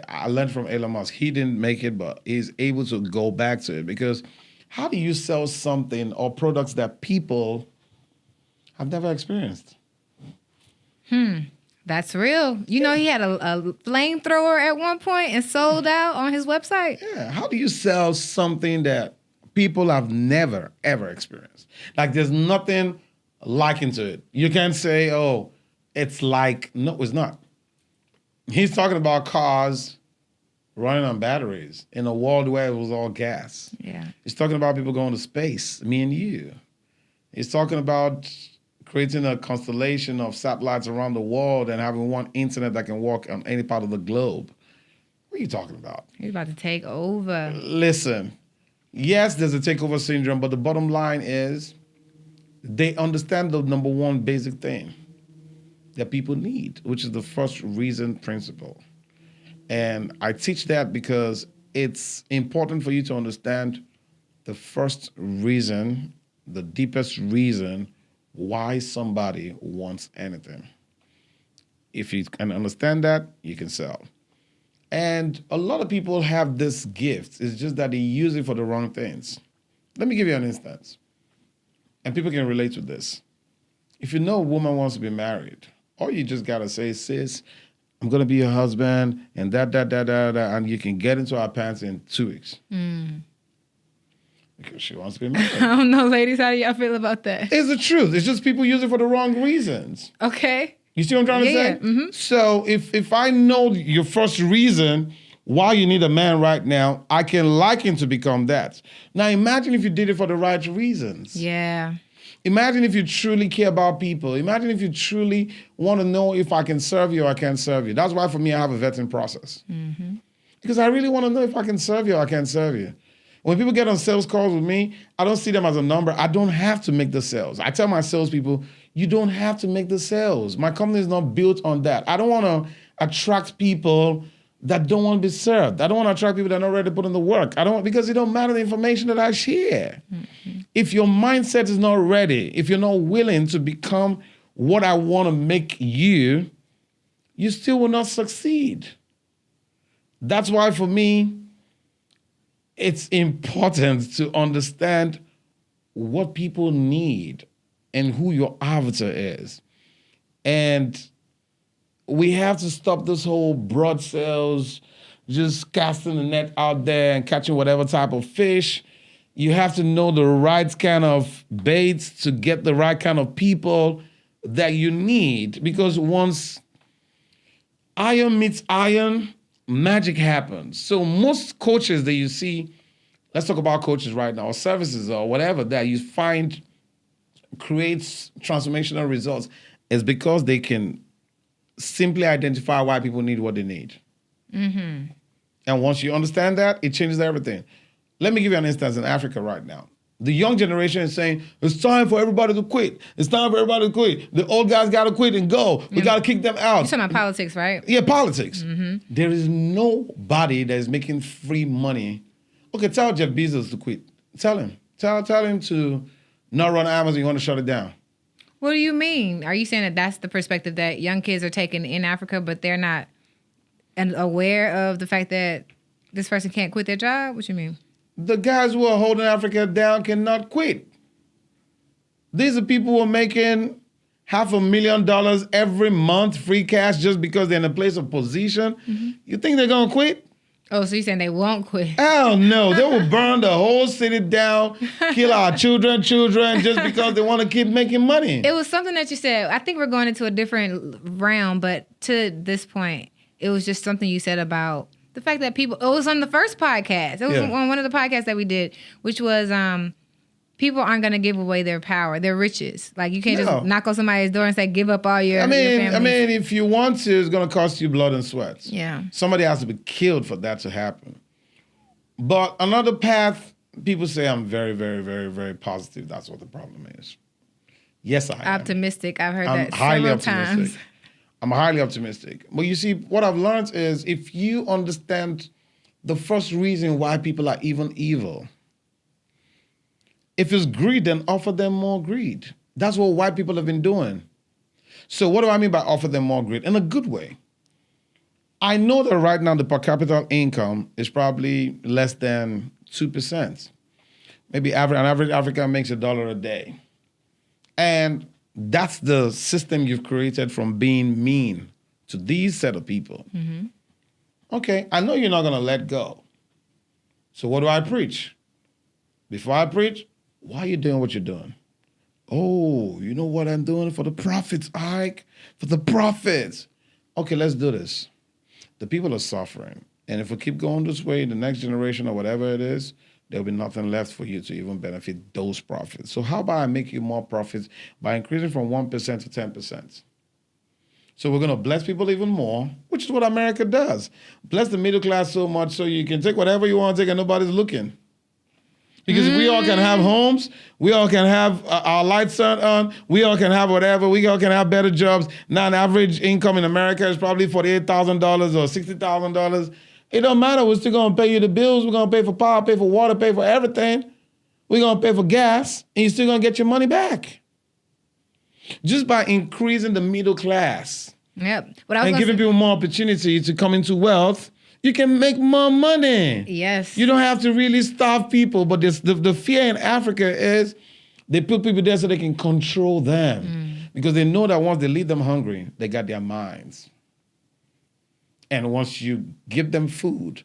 I learned from Elon Musk. He didn't make it, but he's able to go back to it. Because how do you sell something or products that people have never experienced? That's real. You know, he had a flamethrower at one point and sold out on his website. Yeah. How do you sell something that people have never, ever experienced? Like, there's nothing likened to it. You can't say, oh, it's like, no, it's not. He's talking about cars running on batteries in a world where it was all gas. Yeah. He's talking about people going to space, me and you. He's talking about creating a constellation of satellites around the world and having one internet that can work on any part of the globe. What are you talking about? He's about to take over. Listen, yes, there's a takeover syndrome, but the bottom line is they understand the number one basic thing. that people need, which is the first reason principle. And I teach that because it's important for you to understand the first reason, the deepest reason why somebody wants anything. If you can understand that, you can sell. And a lot of people have this gift. It's just that they use it for the wrong things. Let me give you an instance. And people can relate to this. If you know a woman wants to be married, all you just got to say, sis, I'm going to be your husband, and and you can get into her pants in 2 weeks. Because she wants to be married. I don't know, ladies. How do y'all feel about that? It's the truth. It's just people use it for the wrong reasons. Okay. You see what I'm trying to say? Yeah. Mm-hmm. So if I know your first reason why you need a man right now, I can like him to become that. Now imagine if you did it for the right reasons. Yeah. Imagine if you truly care about people. Imagine if you truly want to know if I can serve you or I can't serve you. That's why for me I have a vetting process. Mm-hmm. Because I really want to know if I can serve you or I can't serve you. When people get on sales calls with me, I don't see them as a number. I don't have to make the sales. I tell my salespeople, you don't have to make the sales. My company is not built on that. I don't want to attract people that don't want to be served. I don't want to attract people that are not ready to put in the work. Because it don't matter the information that I share. Mm-hmm. If your mindset is not ready, if you're not willing to become what I want to make you, you still will not succeed. That's why for me, it's important to understand what people need and who your avatar is. And we have to stop this whole broad sales, just casting the net out there and catching whatever type of fish. You have to know the right kind of baits to get the right kind of people that you need. Because once iron meets iron, magic happens. So most coaches that you see, let's talk about coaches right now, or services or whatever that you find creates transformational results, is because they can simply identify why people need what they need. Mm-hmm. And once you understand that, it changes everything. Let me give you an instance in Africa right now. The young generation is saying, it's time for everybody to quit. It's time for everybody to quit. The old guys got to quit and go. We got to kick them out. You're talking about politics, right? Yeah, politics. Mm-hmm. There is nobody that is making free money. Okay, tell Jeff Bezos to quit. Tell him. Tell him to not run Amazon. You want to shut it down. What do you mean? Are you saying that that's the perspective that young kids are taking in Africa, but they're not aware of the fact that this person can't quit their job? What you mean? The guys who are holding Africa down cannot quit. These are people who are making $500,000 every month free cash just because they're in a place of position. Mm-hmm. You think they're going to quit? Oh, so you're saying they won't quit? Hell no. They will burn the whole city down, kill our children just because they want to keep making money. It was something that you said. I think we're going into a different realm, but to this point, it was just something you said about the fact that people, it was on the first podcast. It was on one of the podcasts that we did, which was people aren't going to give away their power, their riches. Like you can't just knock on somebody's door and say, give up all your family. I mean, if you want to, it's going to cost you blood and sweat. Yeah. Somebody has to be killed for that to happen. But another path, people say I'm very, very, very, very positive. That's what the problem is. Yes, I am. Optimistic. I've heard that several times. I'm highly optimistic. But you see, what I've learned is if you understand the first reason why people are even evil, if it's greed, then offer them more greed. That's what white people have been doing. So what do I mean by offer them more greed? In a good way. I know that right now the per capita income is probably less than 2%. Maybe an average African makes $1 a day. And that's the system you've created from being mean to these set of people. Mm-hmm. Okay, I know you're not going to let go. So what do I preach? Before I preach, why are you doing what you're doing? Oh, you know what I'm doing? For the profits, Iyke. For the profits. Okay, let's do this. The people are suffering. And if we keep going this way, the next generation or whatever it is, there'll be nothing left for you to even benefit those profits. So how about I make you more profits by increasing from 1% to 10%? So we're going to bless people even more, which is what America does. Bless the middle class so much so you can take whatever you want to take and nobody's looking. Because if we all can have homes, we all can have our lights on, we all can have whatever, we all can have better jobs. Now an average income in America is probably $48,000 or $60,000. It don't matter, we're still gonna pay you the bills, we're gonna pay for power, pay for water, pay for everything. We're gonna pay for gas, and you're still gonna get your money back. Just by increasing the middle class. Yep. And giving people more opportunity to come into wealth, you can make more money. Yes. You don't have to really starve people, but the fear in Africa is they put people there so they can control them. Because they know that once they leave them hungry, they got their minds. And once you give them food,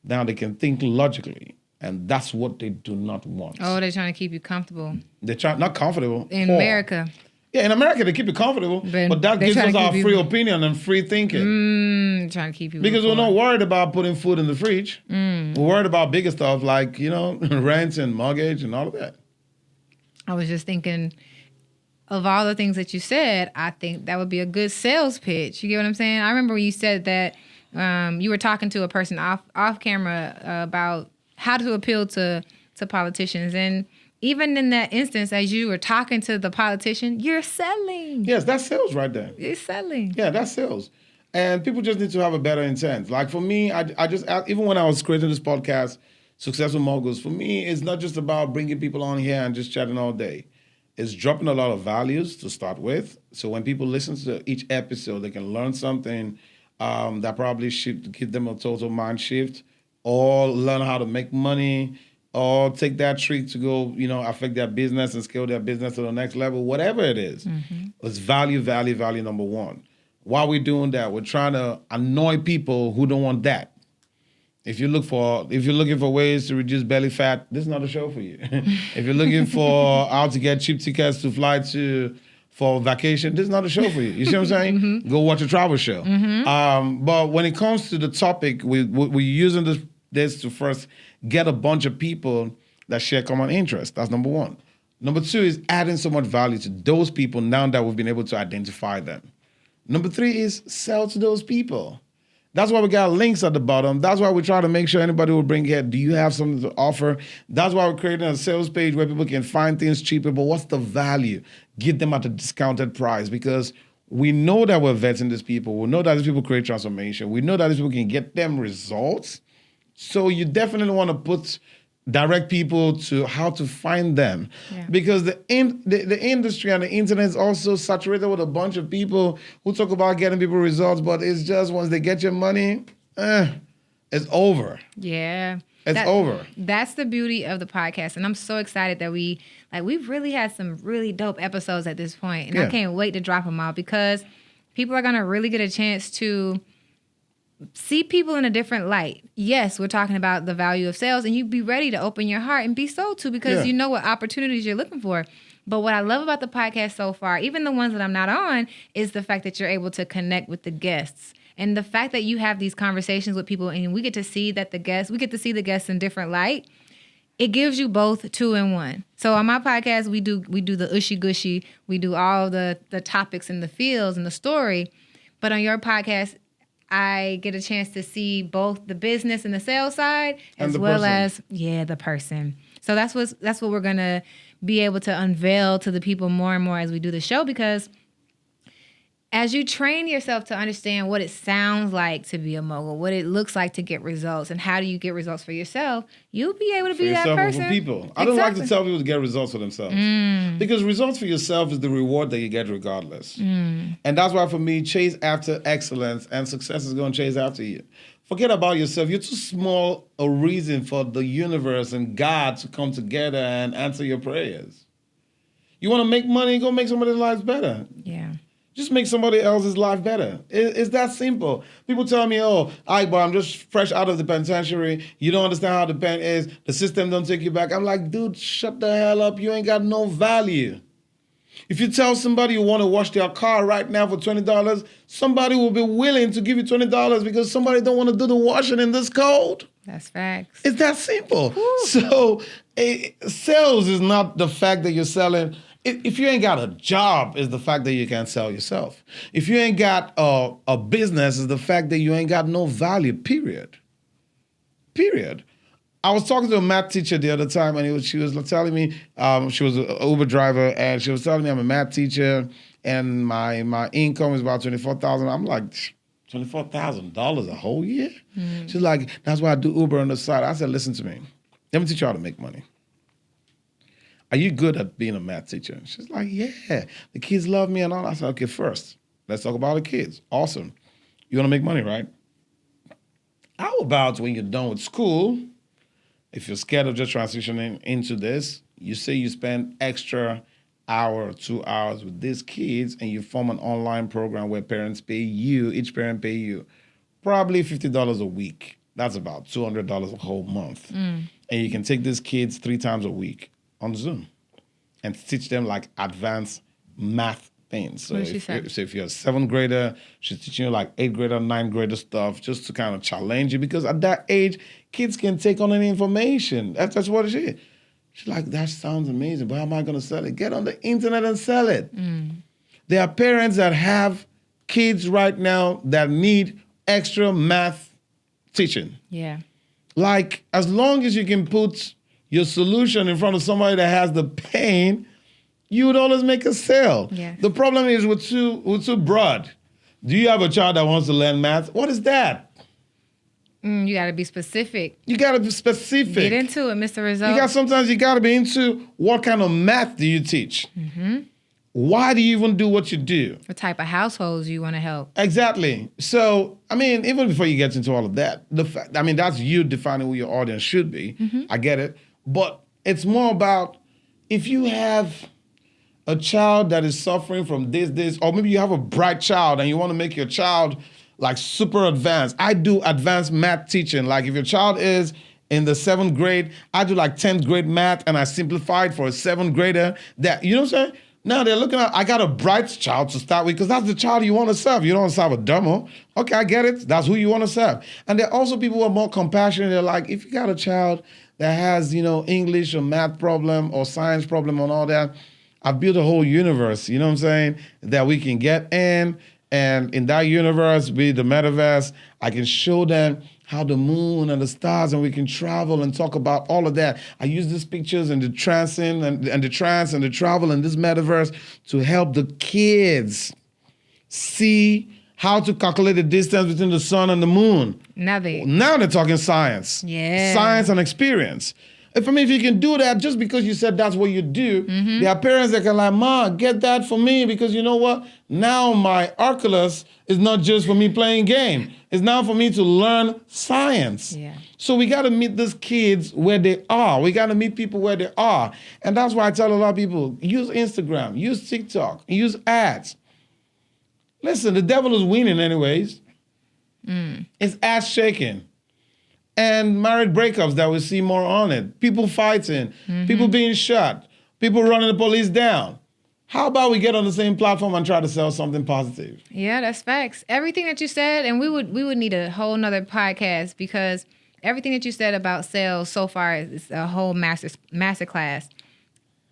now they can think logically. And that's what they do not want. Oh, they're trying to keep you comfortable. Not comfortable. In poor. America. Yeah, in America, they keep you comfortable, but that gives us our free opinion and free thinking. Trying to keep you because we're not worried about putting food in the fridge. We're worried about bigger stuff like, rent and mortgage and all of that. I was just thinking of all the things that you said, I think that would be a good sales pitch. You get what I'm saying? I remember when you said that you were talking to a person off camera about how to appeal to politicians. And even in that instance, as you were talking to the politician, you're selling. Yes, that's sales right there. You're selling. Yeah, that's sales. And people just need to have a better intent. Like for me, I just, even when I was creating this podcast, Successful Moguls, for me, it's not just about bringing people on here and just chatting all day. It's dropping a lot of values to start with. So when people listen to each episode, they can learn something that probably should give them a total mind shift, or learn how to make money, or take that trick to go, affect their business and scale their business to the next level, whatever it is. It's value number one. While we're doing that, we're trying to annoy people who don't want that. If you're looking for ways to reduce belly fat, this is not a show for you. If you're looking for how to get cheap tickets to fly for vacation, this is not a show for you. You see what I'm saying? Go watch a travel show. But when it comes to the topic, we're using this to first get a bunch of people that share common interests. That's number one. Number two is adding so much value to those people now that we've been able to identify them. Number three is sell to those people. That's why we got links at the bottom. That's why we try to make sure anybody will bring here, do you have something to offer? That's why we're creating a sales page where people can find things cheaper, but what's the value? Get them at a discounted price, because we know that we're vetting these people. We know that these people create transformation. We know that these people can get them results. So you definitely want to direct people to how to find them. Yeah. Because the industry and the internet is also saturated with a bunch of people who talk about getting people results, but it's just once they get your money, it's over. Yeah. It's over. That's the beauty of the podcast. And I'm so excited that we've really had some really dope episodes at this point. And I can't wait to drop them out, because people are going to really get a chance to see people in a different light. Yes, we're talking about the value of sales, and you be ready to open your heart and be sold to, because you know what opportunities you're looking for. But what I love about the podcast so far, even the ones that I'm not on, is the fact that you're able to connect with the guests. And the fact that you have these conversations with people and we get to see the guests in different light. It gives you both 2 in 1. So on my podcast, we do the ushy gushy, we do all the topics and the feels and the story. But on your podcast, I get a chance to see both the business and the sales side, as well as the person. So that's what we're gonna be able to unveil to the people more and more as we do the show, because as you train yourself to understand what it sounds like to be a mogul, what it looks like to get results, and how do you get results for yourself, you'll be able to be that person. For people. I don't like to tell people to get results for themselves. Because results for yourself is the reward that you get regardless. And that's why for me, chase after excellence, and success is going to chase after you. Forget about yourself. You're too small a reason for the universe and God to come together and answer your prayers. You want to make money, go make somebody's lives better. Yeah. Just make somebody else's life better. It's that simple. People tell me, Iyke, I'm just fresh out of the penitentiary. You don't understand how the pen is. The system don't take you back. I'm like, dude, shut the hell up. You ain't got no value. If you tell somebody you want to wash their car right now for $20, somebody will be willing to give you $20 because somebody don't want to do the washing in this cold. That's facts. It's that simple. Woo. So sales is not the fact that you're selling. If you ain't got a job, is the fact that you can't sell yourself. If you ain't got a business, is the fact that you ain't got no value, period. I was talking to a math teacher the other time, and she was telling me she was an Uber driver, and she was telling me I'm a math teacher, and my income is about $24,000. I'm like, $24,000 a whole year? She's like, that's why I do Uber on the side. I said, listen to me. Let me teach you how to make money. Are you good at being a math teacher? She's like, yeah. The kids love me and all. I said, okay, first, let's talk about the kids. Awesome. You want to make money, right? How about when you're done with school, if you're scared of just transitioning into this, you say you spend extra hour or 2 hours with these kids and you form an online program where parents pay you, each parent pay you probably $50 a week. That's about $200 a whole month. And you can take these kids 3 times a week on Zoom and teach them like advanced math things. So if you're a 7th grader, she's teaching you like 8th grader, 9th grader stuff just to kind of challenge you, because at that age, kids can take on any information. That's what it is. She's like, that sounds amazing, but how am I going to sell it? Get on the internet and sell it. There are parents that have kids right now that need extra math teaching. Yeah. Like, as long as you can put your solution in front of somebody that has the pain, you would always make a sale. Yeah. The problem is we're too broad. Do you have a child that wants to learn math? What is that? You got to be specific. You got to be specific. Get into it, Mr. Result. Sometimes you got to be into what kind of math do you teach? Why do you even do what you do? What type of households you want to help? Exactly. So, I mean, even before you get into all of that, that's you defining who your audience should be. I get it. But it's more about if you have a child that is suffering from this, or maybe you have a bright child and you want to make your child like super advanced. I do advanced math teaching. Like if your child is in the 7th grade, I do like 10th grade math and I simplify it for a 7th grader. That, you know what I'm saying? Now they're looking at, I got a bright child to start with because that's the child you want to serve. You don't want to serve a dumbo. Okay, I get it. That's who you want to serve. And there are also people who are more compassionate. They're like, if you got a child that has, English or math problem or science problem and all that, I've built a whole universe, you know what I'm saying, that we can get in. And in that universe, be the metaverse, I can show them how the moon and the stars, and we can travel and talk about all of that. I use these pictures and the transcend and the trance and the travel in this metaverse to help the kids see how to calculate the distance between the sun and the moon. Now they're talking science. Yeah. Science and experience. If you can do that just because you said that's what you do, there are parents that can like, Ma, get that for me because you know what? Now my Oculus is not just for me playing game. It's now for me to learn science. Yeah. So we got to meet these kids where they are. We got to meet people where they are. And that's why I tell a lot of people, use Instagram, use TikTok, use ads. Listen, the devil is winning anyways. It's ass shaking. And marriage breakups that we see more on it. People fighting, people being shot, people running the police down. How about we get on the same platform and try to sell something positive? Yeah, that's facts. Everything that you said, and we would need a whole nother podcast because everything that you said about sales so far is a whole master class.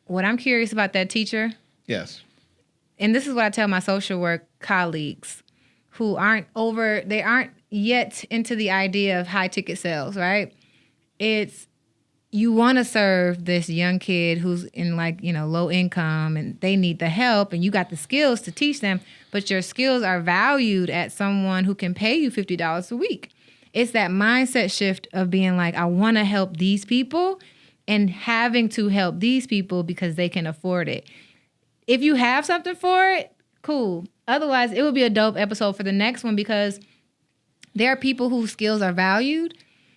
What I'm curious about that teacher. Yes. And this is what I tell my social work colleagues who aren't yet into the idea of high ticket sales, right? It's you want to serve this young kid who's in low income and they need the help and you got the skills to teach them, but your skills are valued at someone who can pay you $50 a week. It's that mindset shift of being like, I want to help these people and having to help these people because they can afford it. If you have something for it, cool. Otherwise, it would be a dope episode for the next one because there are people whose skills are valued,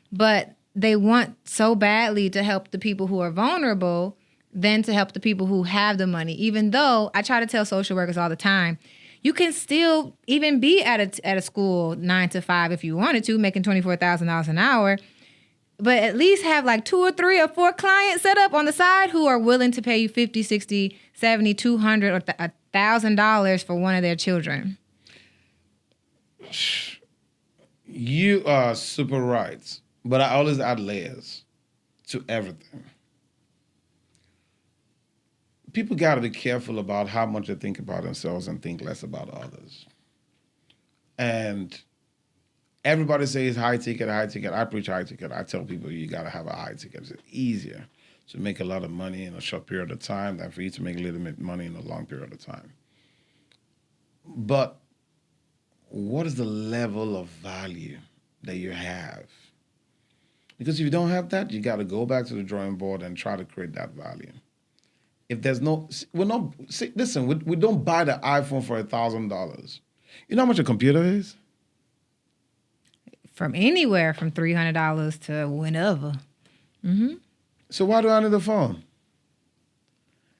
but they want so badly to help the people who are vulnerable than to help the people who have the money. Even though I try to tell social workers all the time, you can still even be at a school 9 to 5 if you wanted to, making $24,000 an hour, but at least have like 2 or 3 or 4 clients set up on the side who are willing to pay you $50, $60, $70, $200 or $1,000 for one of their children. You are super right, but I always add layers to everything. People got to be careful about how much they think about themselves and think less about others. And Everybody says high ticket, high ticket. I preach high ticket. I tell people you got to have a high ticket. It's easier to make a lot of money in a short period of time than for you to make a little bit money in a long period of time. But what is the level of value that you have? Because if you don't have that, you got to go back to the drawing board and try to create that value. If there's no, we're not, see, listen, we don't buy the iPhone for $1,000. You know how much a computer is? From anywhere from $300 to whenever. Mm-hmm. So why do I need a phone?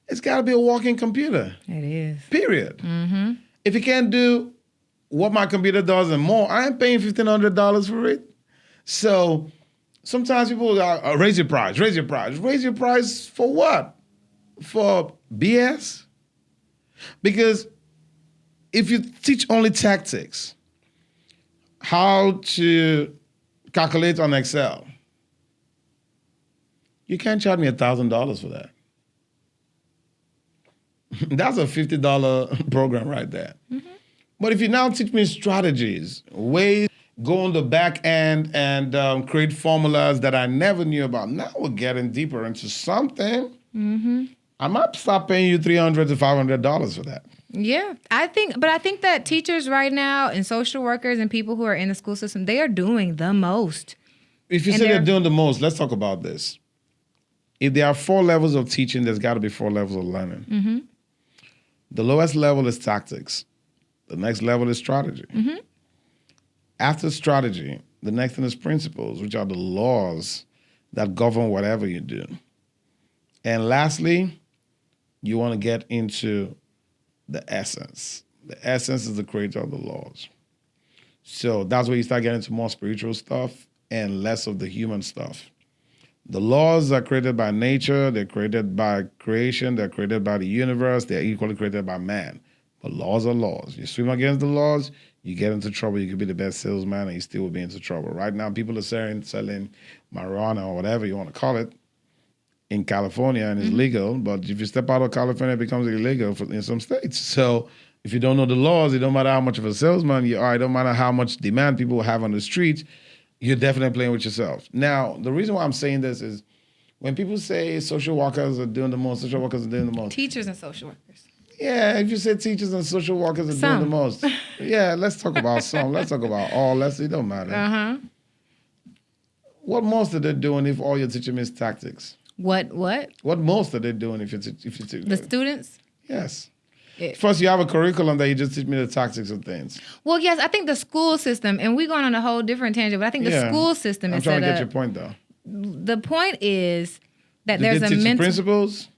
It's got to be a walking computer. It is. Period. Mm-hmm. If you can't do what my computer does and more, I ain't paying $1,500 for it. So sometimes people go, raise your price, raise your price. Raise your price for what? For BS? Because if you teach only tactics, how to calculate on Excel, you can't charge me $1,000 for that. That's a $50 program right there. Mm-hmm. But if you now teach me strategies, ways, go on the back end and create formulas that I never knew about, now we're getting deeper into something. Mm-hmm. I might stop paying you $300 to $500 for that. Yeah, I think that teachers right now and social workers and people who are in the school system, they are doing the most. If you say they're doing the most, let's talk about this. If there are 4 levels of teaching, there's got to be 4 levels of learning. Mm-hmm. The lowest level is tactics. The next level is strategy. Mm-hmm. After strategy, the next thing is principles, which are the laws that govern whatever you do. And lastly, you want to get into the essence. The essence is the creator of the laws. So that's where you start getting into more spiritual stuff and less of the human stuff. The laws are created by nature, they're created by creation, they're created by the universe, they're equally created by man. But laws are laws. You swim against the laws, you get into trouble. You could be the best salesman and you still will be into trouble. Right now, people are selling marijuana or whatever you want to call it in California, and it's legal. But if you step out of California, it becomes illegal in some states. So if you don't know the laws, it don't matter how much of a salesman you are, it don't matter how much demand people have on the streets, you're definitely playing with yourself. Now, the reason why I'm saying this is when people say social workers are doing the most, social workers are doing the most. Teachers and social workers. Yeah, if you say teachers and social workers are doing the most. Yeah, let's talk about some. Let's talk about all. It don't matter. Uh-huh. What most are they doing if all you're teaching is tactics? What? What most are they doing if you teach the students? Yes. First, you have a curriculum that you just teach me the tactics of things. Well, yes, I think the school system, and we're going on a whole different tangent, but I think the school system is set up. I'm trying to get your point, though. The point is that Did there's they a teach mental... principles?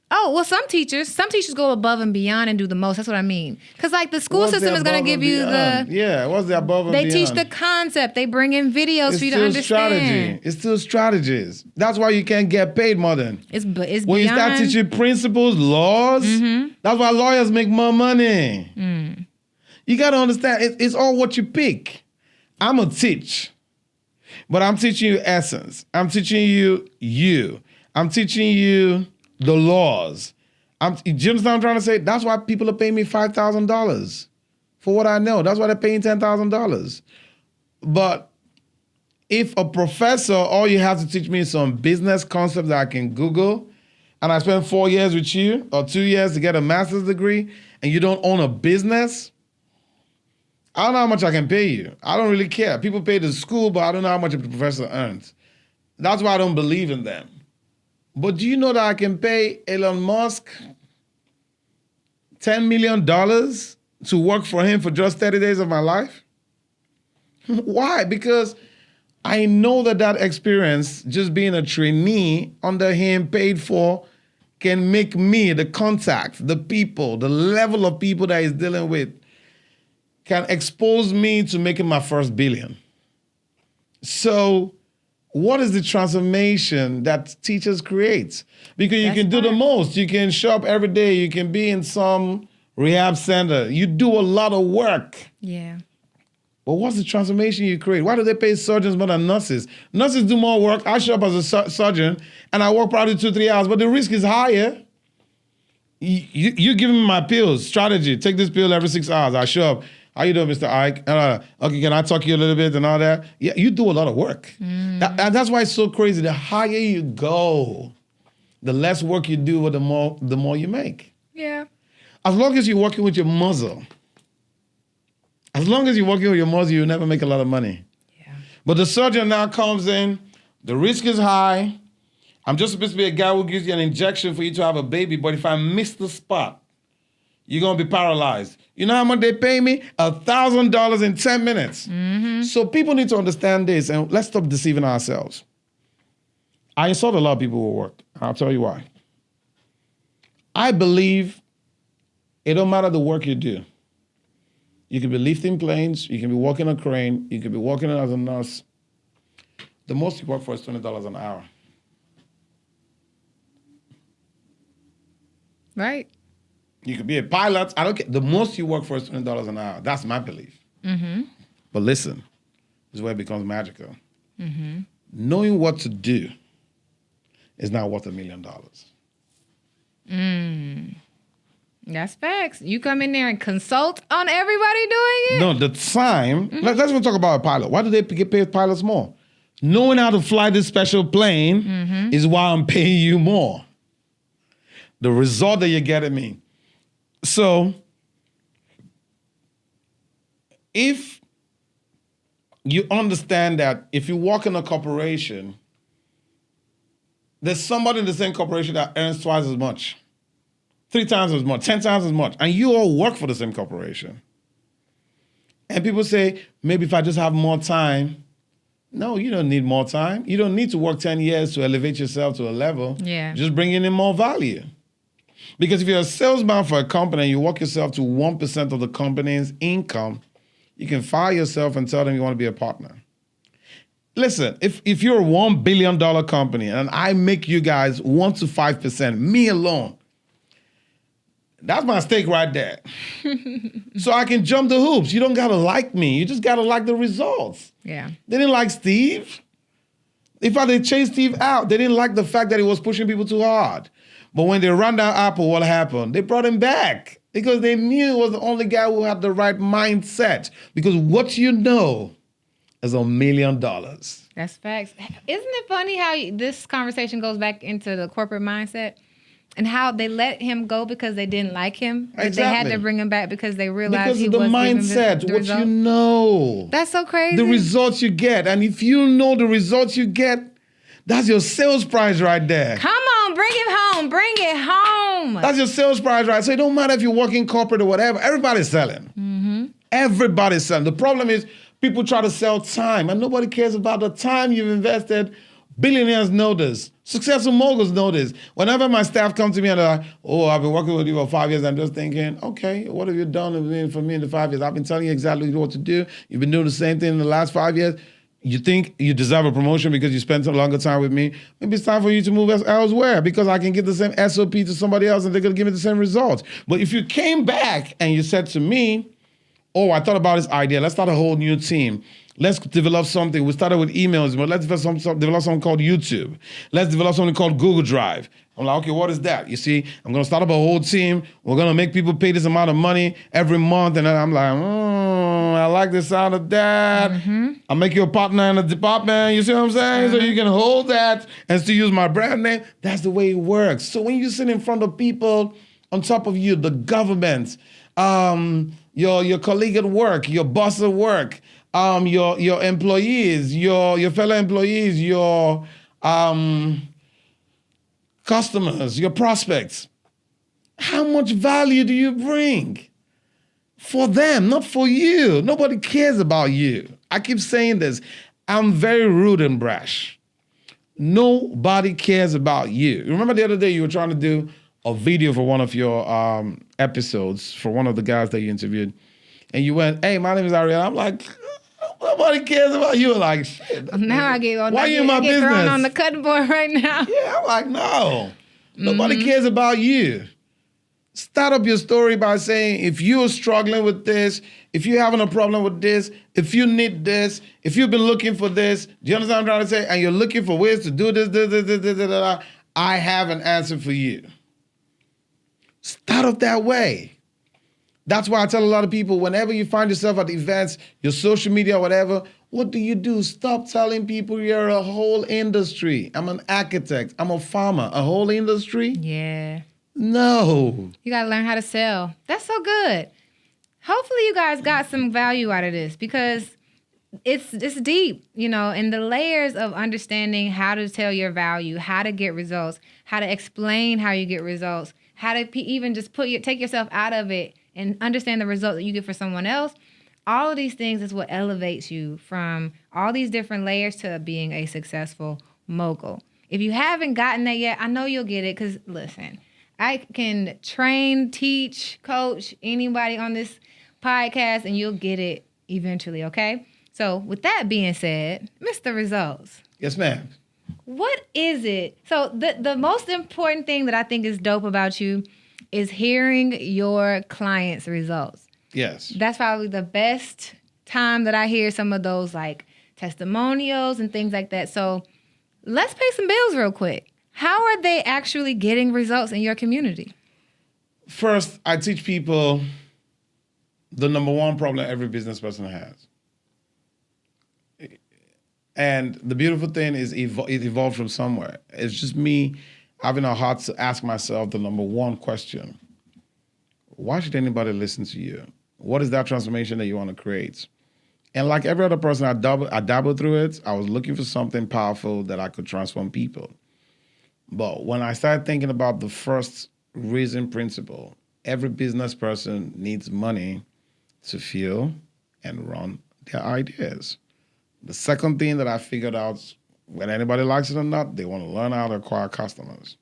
Oh, well, some teachers go above and beyond and do the most. That's what I mean. Because, like, the school system is going to give you the... Yeah, what's the above and beyond? They teach the concept. They bring in videos for you to understand. Strategy. It's still strategies. That's why you can't get paid more than. It's beyond... When you start teaching principles, laws, that's why lawyers make more money. Mm. You got to understand, it's all what you pick. I'm going to teach. But I'm teaching you essence. I'm teaching you. I'm teaching you the laws. Do you understand what I'm trying to say? That's why people are paying me $5,000 for what I know. That's why they're paying $10,000. But if a professor, all you have to teach me is some business concept that I can Google, and I spend 4 years with you or 2 years to get a master's degree, and you don't own a business, I don't know how much I can pay you. I don't really care. People pay the school, but I don't know how much a professor earns. That's why I don't believe in them. But do you know that I can pay Elon Musk $10 million to work for him for just 30 days of my life? Why? Because I know that experience, just being a trainee under him, paid for, can make me, the contact, the people, the level of people that he's dealing with, can expose me to making my first billion. So what is the transformation that teachers create? Because you can do the most. You can show up every day. You can be in some rehab center. You do a lot of work. Yeah. But what's the transformation you create? Why do they pay surgeons more than nurses? Nurses do more work. I show up as a surgeon, and I work probably 2-3 hours, but the risk is higher. You give me my pills, strategy. Take this pill every 6 hours. I show up. How you doing, Mr. Iyke? Okay, can I talk to you a little bit and all that? Yeah, you do a lot of work. And that's why it's so crazy. The higher you go, the less work you do, the more you make. Yeah. As long as you're working with your muzzle, you'll never make a lot of money. Yeah. But the surgeon now comes in, the risk is high. I'm just supposed to be a guy who gives you an injection for you to have a baby, but if I miss the spot, you're going to be paralyzed. You know how much they pay me? $1,000 in 10 minutes. So people need to understand this, and let's stop deceiving ourselves. I insult a lot of people who work. I'll tell you why. I believe it don't matter the work you do. You can be lifting planes, you can be working a crane, you can be working as a nurse. The most you work for is $20 an hour. Right. You could be a pilot. I don't care. The most you work for is $20 an hour. That's my belief. But listen, this is where it becomes magical. Knowing what to do is not worth $1 million. That's facts. You come in there and consult on everybody doing it? No, the time. Let's even talk about a pilot. Why do they get paid pilots more? Knowing how to fly this special plane is why I'm paying you more. The result that you're getting me. So, if you understand that if you work in a corporation, there's somebody in the same corporation that earns twice as much, 3 times as much, 10 times as much, and you all work for the same corporation. And people say, maybe if I just have more time. No, you don't need more time. You don't need to work 10 years to elevate yourself to a level. Yeah. Just bringing in more value. Because if you're a salesman for a company and you work yourself to 1% of the company's income, you can fire yourself and tell them you want to be a partner. Listen, if you're a $1 billion company and I make you guys 1 to 5%, me alone, that's my stake right there. So I can jump the hoops. You don't got to like me. You just got to like the results. Yeah. They didn't like Steve. In fact, they chased Steve out. They didn't like the fact that he was pushing people too hard. But when they ran down Apple, what happened? They brought him back because they knew he was the only guy who had the right mindset. Because what you know is $1 million. That's facts. Isn't it funny how this conversation goes back into the corporate mindset and how they let him go because they didn't like him? But Exactly. they had to bring him back because they realized Because he of the was mindset, the what result. you know. That's so crazy. The results you get. And if you know the results you get, that's your sales price right there. Come on, bring it home. Bring it home. That's your sales price, right? So it don't matter if you're working corporate or whatever. Everybody's selling. Everybody's selling. The problem is people try to sell time, and nobody cares about the time you've invested. Billionaires know this. Successful moguls know this. Whenever my staff come to me and they're like, oh, I've been working with you for 5 years, I'm just thinking, okay, what have you done for me in the 5 years? I've been telling you exactly what to do. You've been doing the same thing in the last 5 years. You think you deserve a promotion because you spent a longer time with me? Maybe it's time for you to move elsewhere because I can give the same SOP to somebody else and they're going to give me the same results. But if you came back and you said to me, oh, I thought about this idea. Let's start a whole new team. Let's develop something. We started with emails, but let's develop something called YouTube. Let's develop something called Google Drive. I'm like, okay, what is that? You see, I'm going to start up a whole team. We're going to make people pay this amount of money every month. And then I'm like, I like the sound of that. I'll make you a partner in the department. You see what I'm saying? So you can hold that and still use my brand name. That's the way it works. So when you sit in front of people on top of you, the government, your colleague at work, your boss at work, your employees, your fellow employees, your customers, your prospects, how much value do you bring? For them, not for you. Nobody cares about you. I keep saying this. I'm very rude and brash. Nobody cares about you. Remember the other day you were trying to do a video for one of your episodes for one of the guys that you interviewed, and you went, hey, my name is Arylle. I'm like, nobody cares about you. Like, shit. Now I get Why you in my business? thrown on the cutting board right now. Yeah, I'm like, no. Nobody cares about you. Start up your story by saying, if you're struggling with this, if you're having a problem with this, if you need this, if you've been looking for this, do you understand what I'm trying to say? And you're looking for ways to do this, I have an answer for you. Start up that way. That's why I tell a lot of people, whenever you find yourself at events, your social media, whatever, what do? Stop telling people you're a whole industry. I'm an architect. I'm a farmer. A whole industry? Yeah. No. You got to learn how to sell. That's so good. Hopefully you guys got some value out of this because it's deep, and the layers of understanding how to tell your value, how to get results, how to explain how you get results, how to even just take yourself out of it and understand the result that you get for someone else. All of these things is what elevates you from all these different layers to being a successful mogul. If you haven't gotten that yet, I know you'll get it because, listen, I can train, teach, coach anybody on this podcast, and you'll get it eventually, okay? So with that being said, Mr. Results. Yes, ma'am. What is it? So the most important thing that I think is dope about you is hearing your clients' results. Yes. That's probably the best time that I hear some of those like testimonials and things like that. So let's pay some bills real quick. How are they actually getting results in your community? First, I teach people the number one problem every business person has. And the beautiful thing is it evolved from somewhere. It's just me having a heart to ask myself the number one question. Why should anybody listen to you? What is that transformation that you want to create? And like every other person, I dabbled through it. I was looking for something powerful that I could transform people. But when I started thinking about the first reason principle, every business person needs money to fuel and run their ideas. The second thing that I figured out, whether anybody likes it or not, they want to learn how to acquire customers.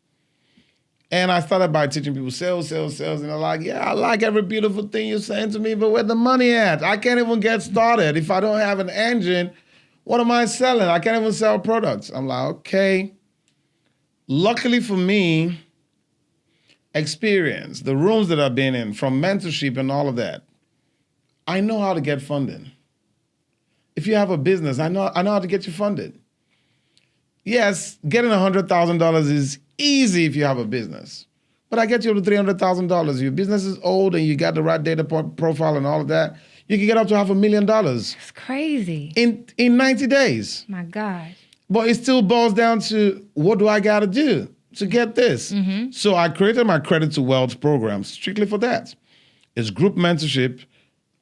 And I started by teaching people sales, and they're like, yeah, I like every beautiful thing you're saying to me, but where's the money at? I can't even get started. If I don't have an engine, what am I selling? I can't even sell products. I'm like, okay. Luckily for me, experience, the rooms that I've been in, from mentorship and all of that, I know how to get funding. If you have a business, I know how to get you funded. Yes, getting $100,000 is easy if you have a business, but I get you up to $300,000. If your business is old and you got the right data profile and all of that, you can get up to $500,000. It's crazy. In 90 days. My gosh. But it still boils down to, what do I got to do to get this? Mm-hmm. So I created my Credit to Wealth program strictly for that. It's group mentorship,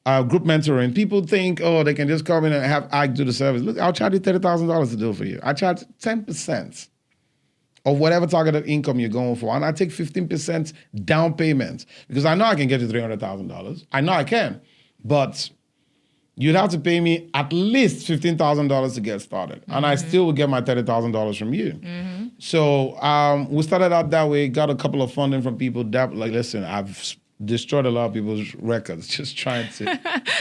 group mentoring. People think, they can just come in and have Iyke do the service. Look, I'll charge you $30,000 to do it for you. I charge 10% of whatever targeted income you're going for, and I take 15% down payment because I know I can get you $300,000. I know I can, but you'd have to pay me at least $15,000 to get started, mm-hmm. and I still would get my $30,000 from you. Mm-hmm. So we started out that way, got a couple of funding from people that, like, listen, I've destroyed a lot of people's records just trying to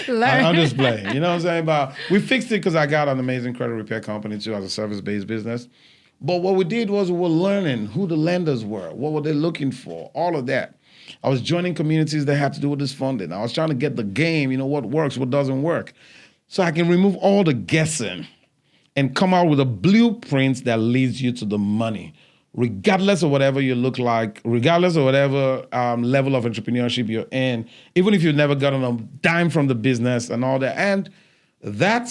I'm just playing, you know what I'm saying? But we fixed it because I got an amazing credit repair company too as a service-based business. But what we did was we were learning who the lenders were, what were they looking for, all of that. I was joining communities that had to do with this funding. I was trying to get the game, what works, what doesn't work. So I can remove all the guessing and come out with a blueprint that leads you to the money, regardless of whatever you look like, regardless of whatever level of entrepreneurship you're in, even if you've never gotten a dime from the business and all that. And that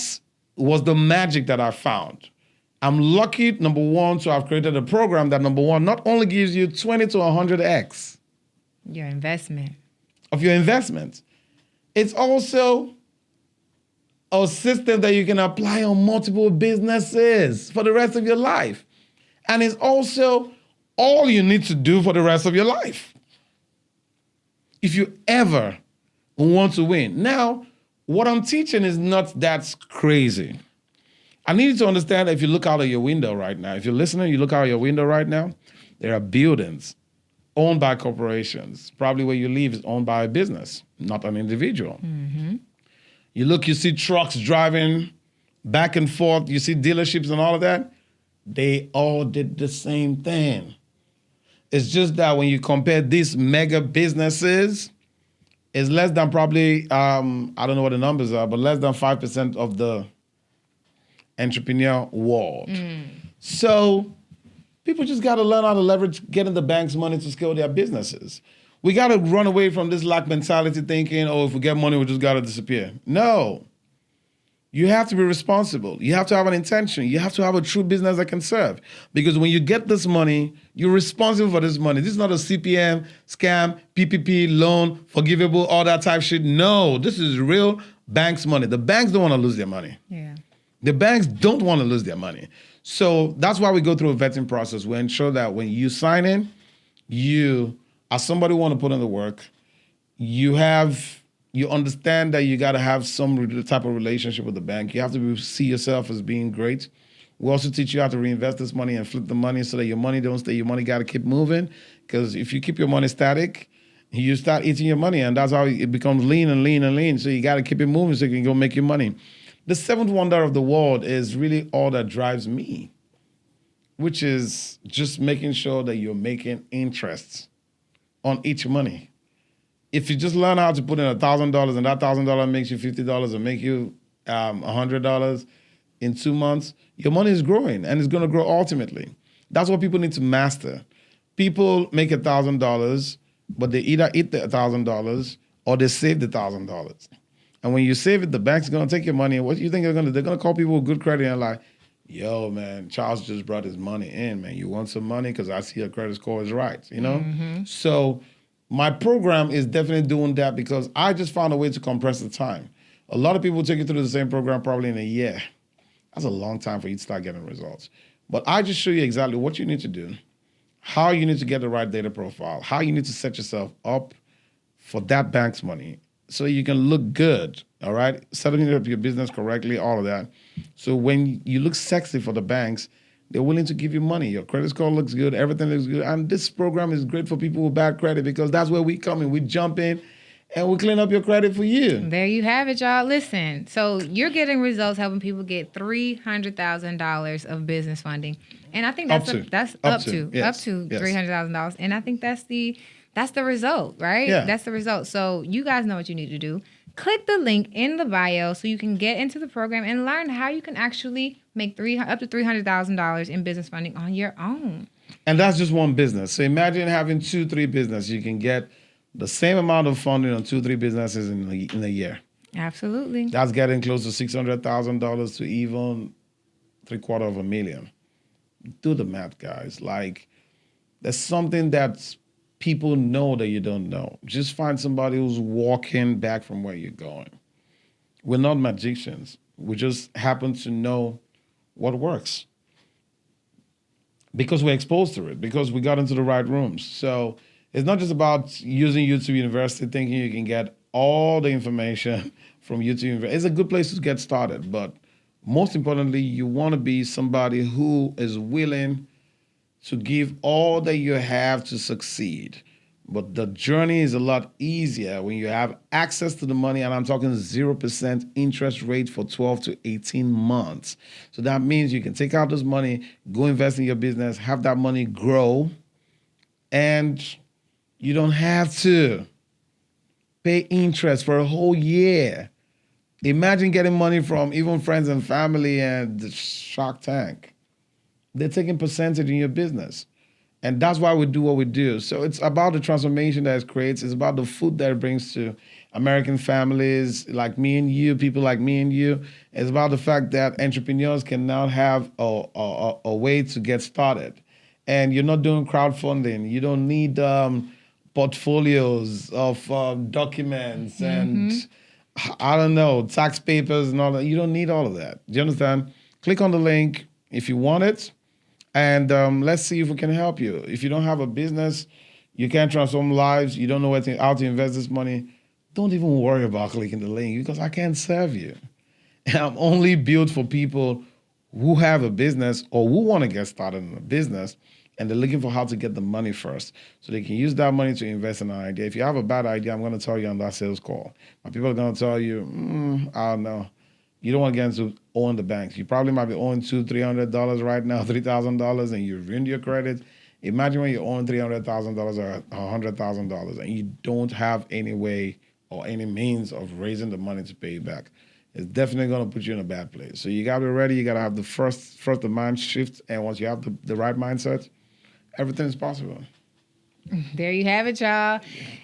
was the magic that I found. I'm lucky, number one, to have created a program that, number one, not only gives you 20 to 100x your investment. Of your investment, it's also a system that you can apply on multiple businesses for the rest of your life. And it's also all you need to do for the rest of your life. If you ever want to win. Now, what I'm teaching is not that crazy. I need you to understand that if you look out of your window right now, if you're listening, you look out of your window right now, there are buildings owned by corporations. Probably where you live is owned by a business, not an individual. Mm-hmm. You look, you see trucks driving back and forth, you see dealerships and all of that. They all did the same thing. It's just that when you compare these mega businesses, it's less than probably, I don't know what the numbers are, but less than 5% of the entrepreneur world. So people just got to learn how to leverage getting the bank's money to scale their businesses. We got to run away from this lack mentality thinking, oh, if we get money, we just got to disappear. No. You have to be responsible. You have to have an intention. You have to have a true business that can serve. Because when you get this money, you're responsible for this money. This is not a CPM, scam, PPP, loan, forgivable, all that type shit. No, this is real banks' money. The banks don't want to lose their money. Yeah. The banks don't want to lose their money. So that's why we go through a vetting process. We ensure that when you sign in, you, as somebody who want to put in the work, you understand that you got to have some type of relationship with the bank. You have to see yourself as being great. We also teach you how to reinvest this money and flip the money so that your money don't stay. Your money got to keep moving, because if you keep your money static, you start eating your money, and that's how it becomes lean and lean and lean. So you got to keep it moving so you can go make your money. The seventh wonder of the world is really all that drives me, which is just making sure that you're making interest on each money. If you just learn how to put in $1,000 and that $1,000 makes you $50 and make you $100 in 2 months, your money is growing and it's going to grow ultimately. That's what people need to master. People make $1,000, but they either eat the $1,000 or they save the $1,000. And when you save it, the bank's going to take your money. And what do you think they're going to do? They're going to call people with good credit and like, yo, man, Charles just brought his money in, man. You want some money? Because I see your credit score is right, you know? Mm-hmm. So my program is definitely doing that because I just found a way to compress the time. A lot of people take you through the same program probably in a year. That's a long time for you to start getting results. But I just show you exactly what you need to do, how you need to get the right data profile, how you need to set yourself up for that bank's money so you can look good, all right? Setting up your business correctly, all of that. So when you look sexy for the banks, they're willing to give you money. Your credit score looks good, everything looks good. And this program is great for people with bad credit because that's where we come in. We jump in and we clean up your credit for you. There you have it, y'all. Listen, so you're getting results helping people get $300,000 of business funding. And I think that's up to $300,000. And I think that's the result, right? Yeah. That's the result. So you guys know what you need to do. Click the link in the bio so you can get into the program and learn how you can actually make up to $300,000 in business funding on your own. And that's just one business. So imagine having 2-3 businesses. You can get the same amount of funding on 2-3 businesses in a year. Absolutely. That's getting close to $600,000 to even $750,000. Do the math, guys. Like, there's something that people know that you don't know. Just find somebody who's walking back from where you're going. We're not magicians. We just happen to know what works because we're exposed to it, because we got into the right rooms. So it's not just about using YouTube University thinking you can get all the information from YouTube University. It's a good place to get started, but most importantly, you want to be somebody who is willing to give all that you have to succeed. But the journey is a lot easier when you have access to the money, and I'm talking 0% interest rate for 12 to 18 months. So that means you can take out this money, go invest in your business, have that money grow, and you don't have to pay interest for a whole year. Imagine getting money from even friends and family and the Shark Tank. They're taking percentage in your business. And that's why we do what we do. So it's about the transformation that it creates. It's about the food that it brings to American families like me and you, people like me and you. It's about the fact that entrepreneurs can now have a way to get started. And you're not doing crowdfunding. You don't need portfolios of documents and, I don't know, tax papers and all that. You don't need all of that. Do you understand? Click on the link if you want it. And let's see if we can help you. If you don't have a business, you can't transform lives, you don't know how to invest this money, don't even worry about clicking the link because I can't serve you. And I'm only built for people who have a business or who want to get started in a business and they're looking for how to get the money first so they can use that money to invest in an idea. If you have a bad idea, I'm going to tell you on that sales call. My people are going to tell you, I don't know. You don't want to get into owing the banks. You probably might be owing $200-$300 right now, $3,000, and you've ruined your credit. Imagine when you're owing $300,000 or $100,000 and you don't have any way or any means of raising the money to pay you back. It's definitely going to put you in a bad place. So you got to be ready. You got to have the first the mind shift. And once you have the right mindset, everything is possible. There you have it, y'all.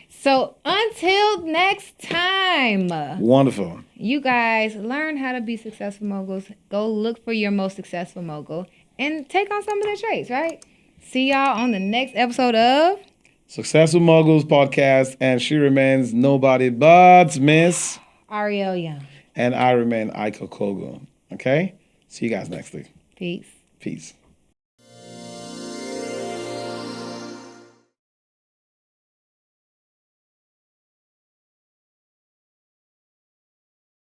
So until next time. Wonderful. You guys learn how to be successful moguls. Go look for your most successful mogul and take on some of their traits, right? See y'all on the next episode of Successful Moguls podcast, and she remains nobody but Miss Arylle Young. And I remain Iyke Okogwu. Okay? See you guys next week. Peace. Peace.